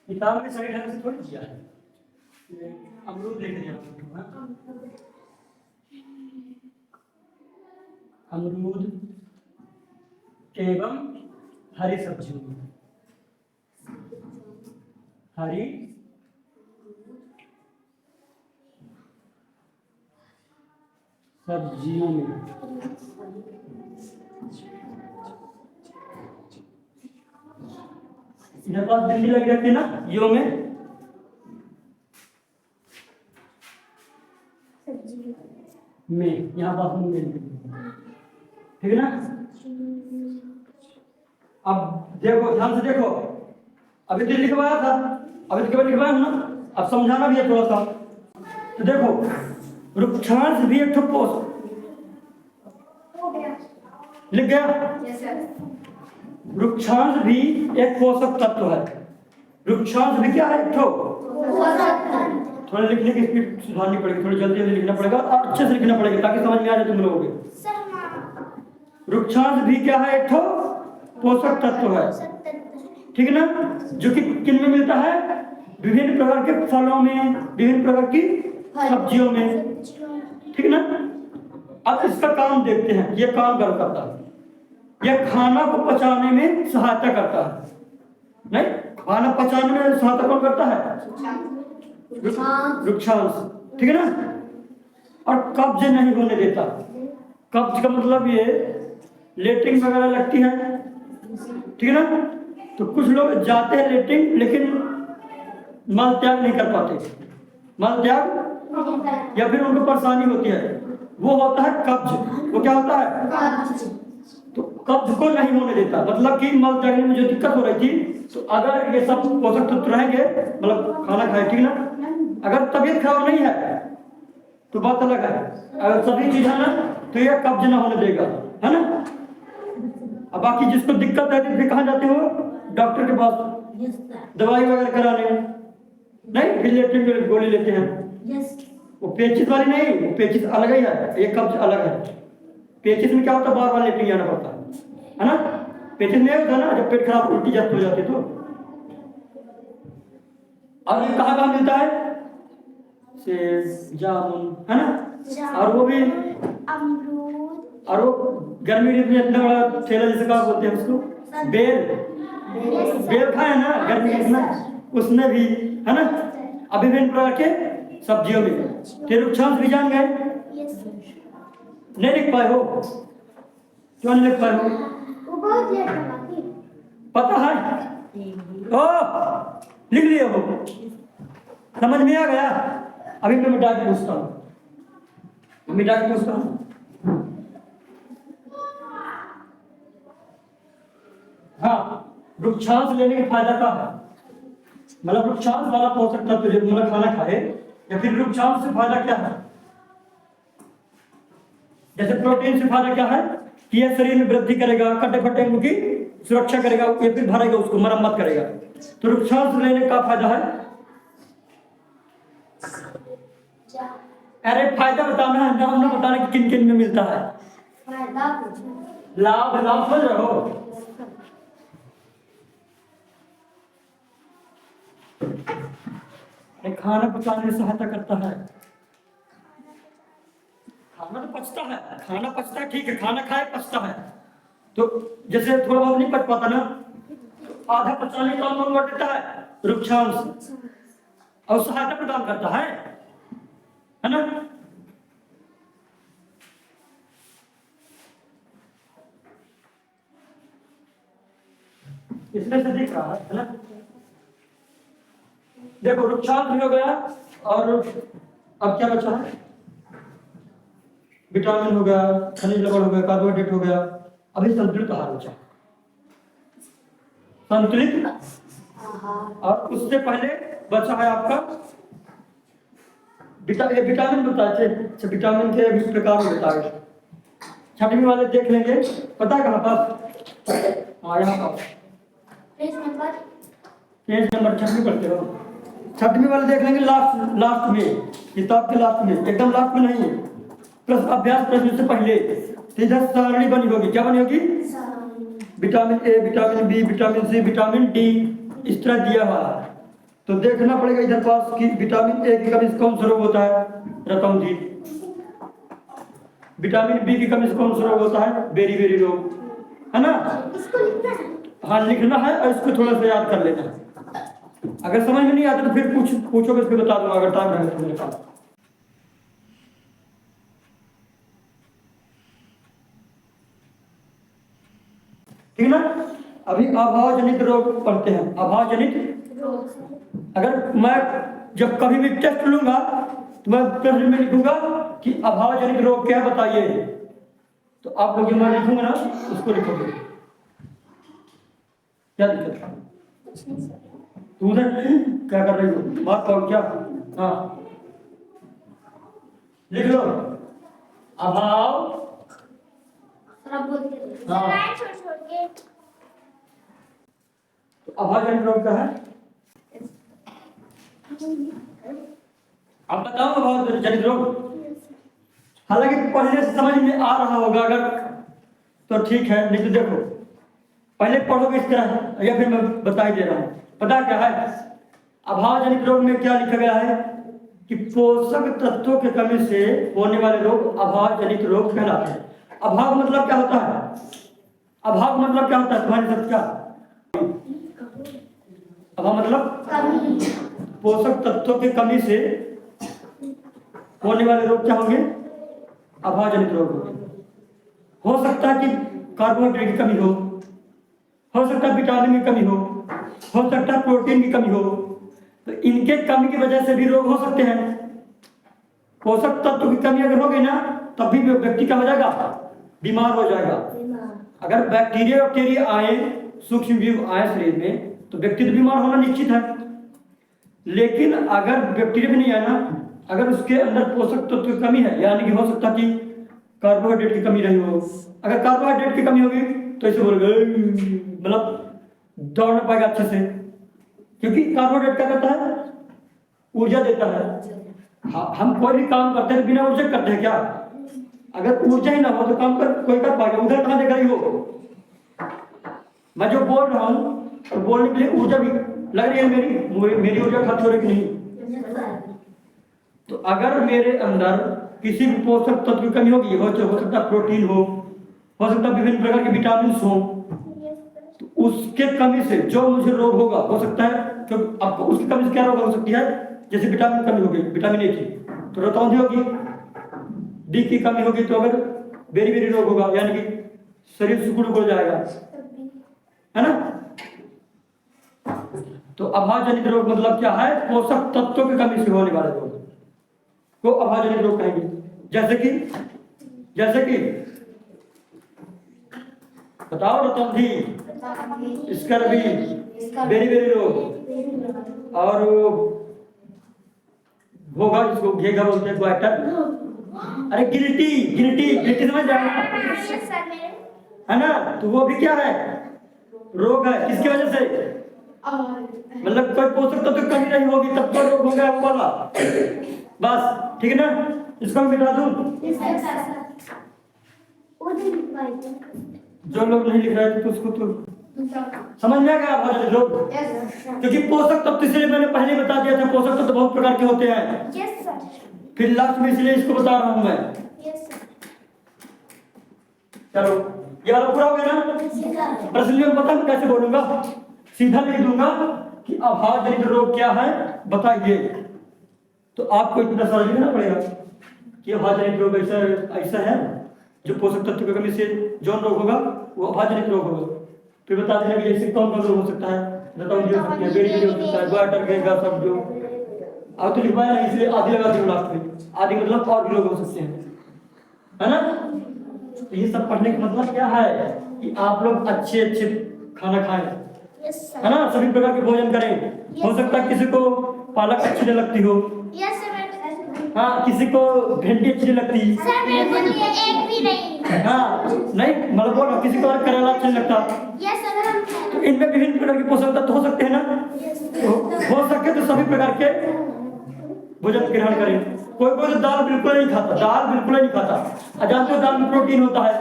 Speaker 1: किताब में सही ढंग से थोड़ी किया है। अमरूद देख लिया, अमरूद एवं हरी सब्जियों में, हरी सब्जियों में, इधर पास बिंदी लगी रहती है ना यो में यहाँ पास में ठीक है ना। अब देखो ध्यान से देखो, अभी तो लिखवाया था, अभी तो केवल लिखवाया हूं ना, अब समझाना भी है थोड़ा सा। तो देखो वृक्षांश भी एक ठो लिख गया।
Speaker 2: Yes sir.
Speaker 1: वृक्षांश भी एक पोषक तत्व है। वृक्षांश भी क्या है, एक ठो। थोड़ा लिखने की स्पीड सुधारनी पड़ेगी, थोड़ी जल्दी जल्दी लिखना पड़ेगा और अच्छे से लिखना पड़ेगा ताकि समझ में आ जाए तुम लोगों के।
Speaker 2: सर हाँ।
Speaker 1: वृक्षांश भी क्या है, एक ठो पोषक तत्व है, ठीक है ना, जो कि किन में मिलता है, विभिन्न प्रकार के फलों में, विभिन्न प्रकार की सब्जियों में, ठीक है ना। अब इसका काम देखते हैं, ये काम कर करता है, यह खाना को पचाने में सहायता करता है। नहीं, खाना पचाने में सहायता कौन करता है, वृक्षांश, ठीक है ना। और कब्ज नहीं होने देता। कब्ज का मतलब ये लेटिंग वगैरह लगती है, ठीक है ना। तो कुछ लोग जाते हैं लेटिंग लेकिन मल त्याग नहीं कर पाते, मल त्याग या फिर उनको परेशानी होती है, वो होता है कब्ज। वो क्या होता है, तो कब्ज को नहीं होने देता, मतलब कि मल त्यागने में जो दिक्कत हो रही थी, तो अगर ये सब पोषक तत्व रहेंगे, मतलब खाना खाए, ठीक ना। अगर तबीयत खराब नहीं है तो बात अलग है, अगर सभी चीज है ना तो ये कब्ज ना होने देगा, है ना। अब बाकी जिसको दिक्कत है तो फिर कहाँ जाते हो, डॉक्टर के पास दवाई वगैरह कराने, नहीं फिर लेटे गोली लेते हैं। वो पेचिस वाली नहीं, वो पेचिस अलग ही है, ये कब्ज अलग है। पेचिस में क्या होता है, बार बार लेटे जाना पड़ता है ना। पेचिस में होता ना जब पेट खराब उल्टी जाती हो जाती तो। और ये कहाँ कहाँ मिलता है, सेब जामुन, है ना, और वो भी
Speaker 2: अमरूद,
Speaker 1: और वो गर्मी में इतना बड़ा ठेला जैसे क्या बोलते हैं उसको, बेल, बेल खाए ना गर्मी में, उसमें भी, है ना। अभी विभिन्न प्रकार के सब्जियों में। फिर वृक्षांश भी जान गए, नहीं लिख पाए हो, क्यों नहीं लिख पाए हो,
Speaker 2: वो बहुत लेट लगाती है।
Speaker 1: पता है, ओ लिख लिया हो, समझ में आ गया। अभी मैं मिटा के पूछता हूँ, मिटा के पूछता हूँ। हाँ, वृक्षांश लेने का फायदा क्या है, मतलब वृक्षांश वाला पोषक तत्व जो मतलब खाना खाए, या फिर वृक्षांश से फायदा क्या है। जैसे प्रोटीन से फायदा क्या है कि यह शरीर में वृद्धि करेगा, कटे फटे अंगों की सुरक्षा करेगा, या फिर भरेगा उसको, मरम्मत करेगा। तो वृक्षांश लेने का फायदा है, अरे फायदा बताना है, नाम ना बताना कि किन किन में मिलता है। लाभ, लाभ समझ रहे हो। खाना पचाने में सहायता करता है, खाना तो पचता है, खाना पचता है, ठीक है, खाना खाए पचता है। तो जैसे थोड़ा बहुत नहीं पच पाता ना, आधा पचाने का कौन कर देता है, वृक्षांश, और सहायता प्रदान करता है ना। इसमें से दिख रहा है ना। देखो वृक्षांश भी हो गया, और अब क्या बचा है, विटामिन हो गया, खनिज लवण हो गया, कार्बोहाइड्रेट हो गया। अभी संतुलित आहार बचा, संतुलित, और उससे पहले बचा है आपका विटामिन बताए थे, विटामिन के भी प्रकार में बताए, छठवीं वाले देख लेंगे, पता है कहाँ पर, हाँ यहाँ पर पेज नंबर छठवीं पढ़ते हो, छठवीं वाले देख लेंगे, लास्ट में, किताब के लास्ट में, एकदम लास्ट में नहीं है, प्लस अभ्यास प्रश्न से पहले सीधा सारणी बनी होगी, क्या बनी होगी, vitamin A, vitamin B, vitamin C, vitamin D, इस तरह दिया हुआ है। तो देखना पड़ेगा इधर पास कि विटामिन ए की कमी से कौन सा रोग होता है, रतौंधी। विटामिन बी की कमी से कौन सा रोग होता है, बेरी बेरी रोग, है ना।
Speaker 2: इसको लिखना है,
Speaker 1: हाँ लिखना है, और इसको थोड़ा सा याद कर लेना है। अगर समझ में नहीं आता तो फिर पूछोगे तो फिर बता दूंगा, अगर टाइम रहेगा तो मेरे पास, ठीक है ना। अभी अभाव जनित रोग पढ़ते हैं। अभाव जनित, अगर मैं जब कभी भी टेस्ट लूंगा तो मैं प्रश्न में लिखूंगा कि अभाव जनित रोग क्या है बताइए, तो आप लोग जो मैं लिखूंगा ना उसको लिखोगे। क्या दिक्कत है? तू उधर क्या कर रही हो? बात करो क्या? हाँ लिख लो अभाव। हाँ तो अभाव जनित रोग क्या है? आप बताओ अभाव जनित रोग। हालांकि पढ़ने से समझ में आ रहा होगा, अगर तो ठीक है, नहीं तो देखो पहले पढ़ोगे इस तरह या फिर मैं बता ही दे रहा हूँ। पता क्या है अभाव जनित रोग में क्या लिखा गया है कि पोषक तत्वों की कमी से होने वाले रोग अभाव जनित रोग कहलाते हैं। अभाव मतलब क्या होता है? अभाव मतलब क्या होता है तुम्हारे साथ? क्या अभाव मतलब? पोषक तत्वों की कमी से होने वाले रोग क्या होंगे? अभाव जनित रोग होंगे। हो सकता है कि कार्बोहाइड्रेट की कमी हो सकता है विटामिन की कमी हो सकता है प्रोटीन की कमी हो, तो इनके कमी की वजह से भी रोग हो सकते हैं। पोषक तत्व की कमी अगर होगी ना तब भी व्यक्ति क्या हो जाएगा? बीमार हो जाएगा। अगर बैक्टीरिया आए, सूक्ष्म जीव आए शरीर में तो व्यक्ति तो बीमार होना निश्चित है। लेकिन अगर बैक्टीरिया भी नहीं आया ना, अगर उसके अंदर पोषक तत्व की कमी है, यानी कि हो सकता कि कार्बोहाइड्रेट की कमी रही हो। अगर कार्बोहाइड्रेट की कमी होगी तो ऐसे बोलोगे मतलब दौड़ नहीं पाएगा अच्छे से, क्योंकि कार्बोहाइड्रेट क्या करता है? ऊर्जा देता है। हाँ, हम कोई भी काम करते हैं बिना ऊर्जा करते हैं क्या? अगर ऊर्जा ही ना हो तो काम कोई कर पाएगा? उधर कहाँ देख रही हो? मैं जो बोल रहा हूँ तो बोलने के लिए ऊर्जा भी लग रही है, मेरी ऊर्जा खर्च हो रही कि नहीं? तो अगर मेरे अंदर किसी भी पोषक तत्व की कमी होगी, हो सकता है प्रोटीन हो सकता है विभिन्न प्रकार के विटामिन हो, तो उसके कमी से जो मुझे रोग होगा हो सकता है, क्योंकि आपको उसकी कमी से क्या रोग हो सकती है? जैसे विटामिन कमी होगी, विटामिन ए की तो रतौंधी होगी, डी की कमी होगी तो अगर बेरी रोग होगा, यानी कि शरीर सुकुड़ हो जाएगा, है ना? तो अभाव जनित रोग मतलब क्या है? पोषक तत्वों की कमी से होने वाले रोग को अभाव जनित रोग कहेंगे। जैसे कि बताओ रतौंधी, स्कर्वी, बेरी रोग, और घोघा जिसको घेघा बोलते हैं, ग्वाइटर, अरे गिल्टी समझ रहे है ना? तो वो भी क्या है? रोग है। किसकी वजह से? मतलब कोई पोषक तत्व की कमी नहीं होगी तब तो रोग हो गया वाला। बस ठीक है ना? इसको मैं मिटा दूं? जो लोग नहीं लिख रहे थे तो उसको तो समझ में आ गया अभाव जनित रोग? क्योंकि पोषक तत्व, इसलिए मैंने पहले बता दिया था पोषक तत्व बहुत प्रकार के होते हैं। फिर लास्ट में इसलिए इसको बता रहा हूं मैं। चलो ये वाला पूरा हो गया ना? प्रश्न में पता मैं कैसे बोलूंगा? सीधा लिख दूंगा कि अभाव जनित रोग क्या है बताइए, तो आपको इतना सारा लिखना पड़ेगा कि अभाव जनित रोग ऐसा है जो पोषक तत्व की कमी से जो रोग होगा वो अभाव जनित रोग होगा। फिर बता देना कि ऐसे कौन रोग हो सकता है? रतौंधी हो सकती है, बेरी हो सकता है, ग्वाइटर, घेघा, सब जो अब तो लिखवाया नहीं इसलिए आदि लगा दूंगा लास्ट में। आदि मतलब और भी रोग हो सकते हैं, है ना? तो ये सब पढ़ने का मतलब क्या है कि आप लोग अच्छे खाना खाएं, है ना? सभी प्रकार के भोजन करें। हो सकता है किसी को पालक अच्छी नहीं लगती हो, हाँ, किसी को भिंडी अच्छी नहीं लगती,
Speaker 2: एक भी नहीं।
Speaker 1: हाँ नहीं मतलब बोल रहा, किसी को करेला अच्छा नहीं लगता, तो इनमें विभिन्न प्रकार के पोषक तत्व हो सकते हैं ना? तो हो सके तो सभी प्रकार के भोजन ग्रहण करें। कोई तो दाल बिल्कुल नहीं खाता, जानते हो दाल में प्रोटीन होता है,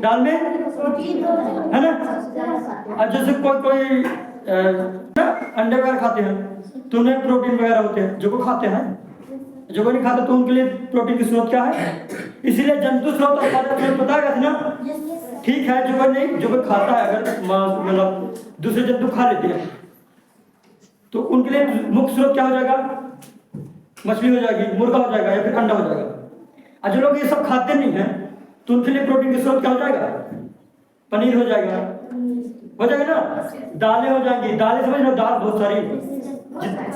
Speaker 1: दाल में है ना? और जैसे कोई अंडे वगैरह खाते हैं तो उन्हें प्रोटीन वगैरह होते हैं, जो को खाते हैं, जो को नहीं खाता तो उनके लिए प्रोटीन की स्रोत क्या है? इसीलिए जंतु स्रोत और खाद्य स्रोत बताया ना? ठीक है, जो कोई नहीं, जो कोई खाता है अगर मतलब दूसरे जंतु खा लेते हैं तो उनके लिए मुख्य स्रोत क्या हो जाएगा? मछली हो जाएगी, मुर्गा हो जाएगा या फिर अंडा हो जाएगा। और जो लोग ये सब खाते नहीं हैं तो उनके लिए प्रोटीन का स्रोत क्या हो जाएगा? पनीर हो जाएगा, हो जाएगा ना। दालें हो जाएंगी, दालें समझ लो, दाल बहुत सारी,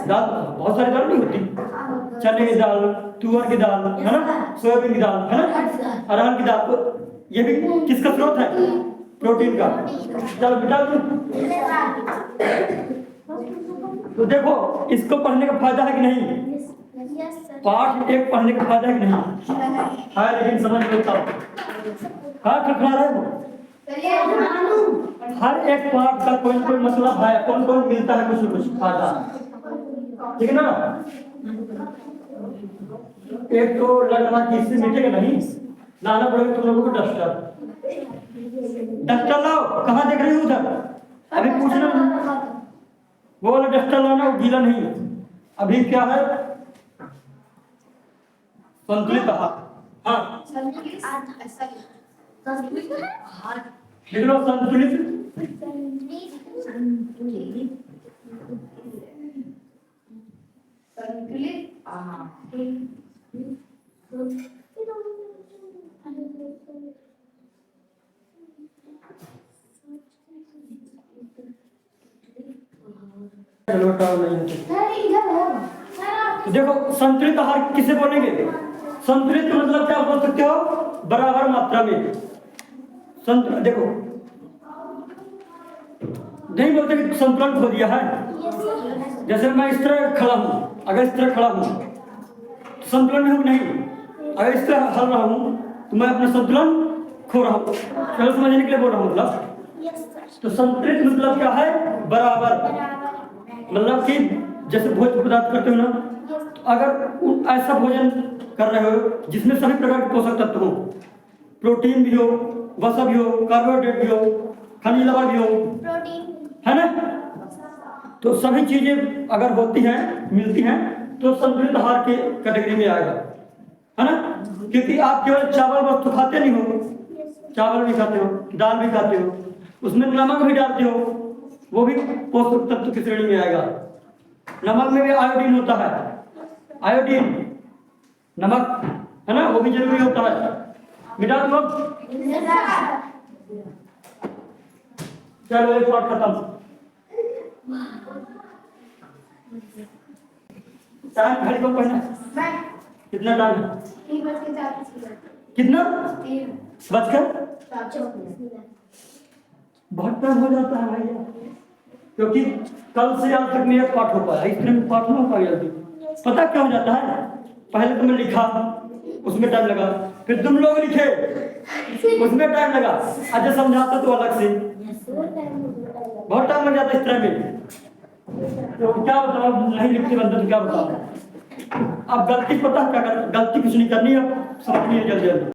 Speaker 1: दाल बहुत सारी दाल नहीं होती, चने की दाल, तुअर की दाल है ना, सोयाबीन की दाल है ना, अरहर की दाल, तो ये भी किसका स्रोत है? प्रोटीन का। चलो बेटा तो देखो, इसको पढ़ने का फायदा है कि नहीं? पाठ एक पढ़ने का फायदा है कि नहीं? है, लेकिन समझ लो तब हाँ खड़ा रहे हो। हर एक पाठ का कोई ना कोई मतलब है, कौन कौन मिलता है कुछ न कुछ फायदा, ठीक है ना। एक तो लग रहा कि इससे मिटेगा नहीं, लाना पड़ेगा तुम लोगों को डस्टर। डस्टर लाओ, कहाँ देख रही हो उधर? अभी पूछना, वो वाला डस्टर लाना, वो गीला नहीं। अभी क्या है? संतुलित आहार। हाँ लिख लो, संतुलित चलो तो देखो, संतुलित आहार किसे बोलेंगे? संतुलित का मतलब क्या बोल सकते हो? बराबर मात्रा में। संतुलित देखो, नहीं बोलते कि संतुलन खो दिया है। जैसे मैं इस तरह खड़ा हूँ, अगर इस तरह खड़ा हूँ तो संतुलन में हूँ नहीं, अगर इस तरह हल रहा हूँ तो मैं अपना संतुलन खो रहा हूँ। चलो समझने के लिए बोल रहा हूँ। मतलब तो संतुलित मतलब क्या है? बराबर। मतलब कि जैसे भोजन पदार्थ करते हो ना, तो अगर ऐसा भोजन कर रहे हो जिसमें सभी प्रकार के पोषक तत्व हो, प्रोटीन भी हो, वसा भी हो, कार्बोहाइड्रेट भी हो, खनिज लवण भी हो, है ना, तो सभी चीजें अगर होती हैं, मिलती हैं, तो संतुलित आहार के कैटेगरी में आएगा, है ना। क्योंकि आप केवल चावल बस तो खाते नहीं हो, चावल भी खाते हो, दाल भी खाते हो, उसमें नमक भी डालते हो, वो भी पोषक तत्व की श्रेणी में आएगा। नमक में भी आयोडीन होता है, आयोडीन नमक है ना, वो भी जरूरी होता है। मिटा दो अब। चलो एक पार्ट खत्म। टाइम घड़ी को पढ़ना कितना टाइम है? कितना बजकर बहुत टाइम हो जाता है भैया, क्योंकि कल से आज तक में एक पाठ हो पाया, इस तरह में पाठ नहीं हो पाया जल्दी। पता क्या हो जाता है? पहले तुमने लिखा, उसमें टाइम लगा, फिर तुम लोग लिखे, उसमें टाइम लगा, अच्छा समझाते तो अलग से बहुत टाइम लग जाता है इस तरह में। तो क्या बताओ, नहीं लिखते बंदे तो क्या बताओ। अब गलती पता क्या कर, गलती कुछ नहीं करनी, अब समझनी है जल्दी जल्दी।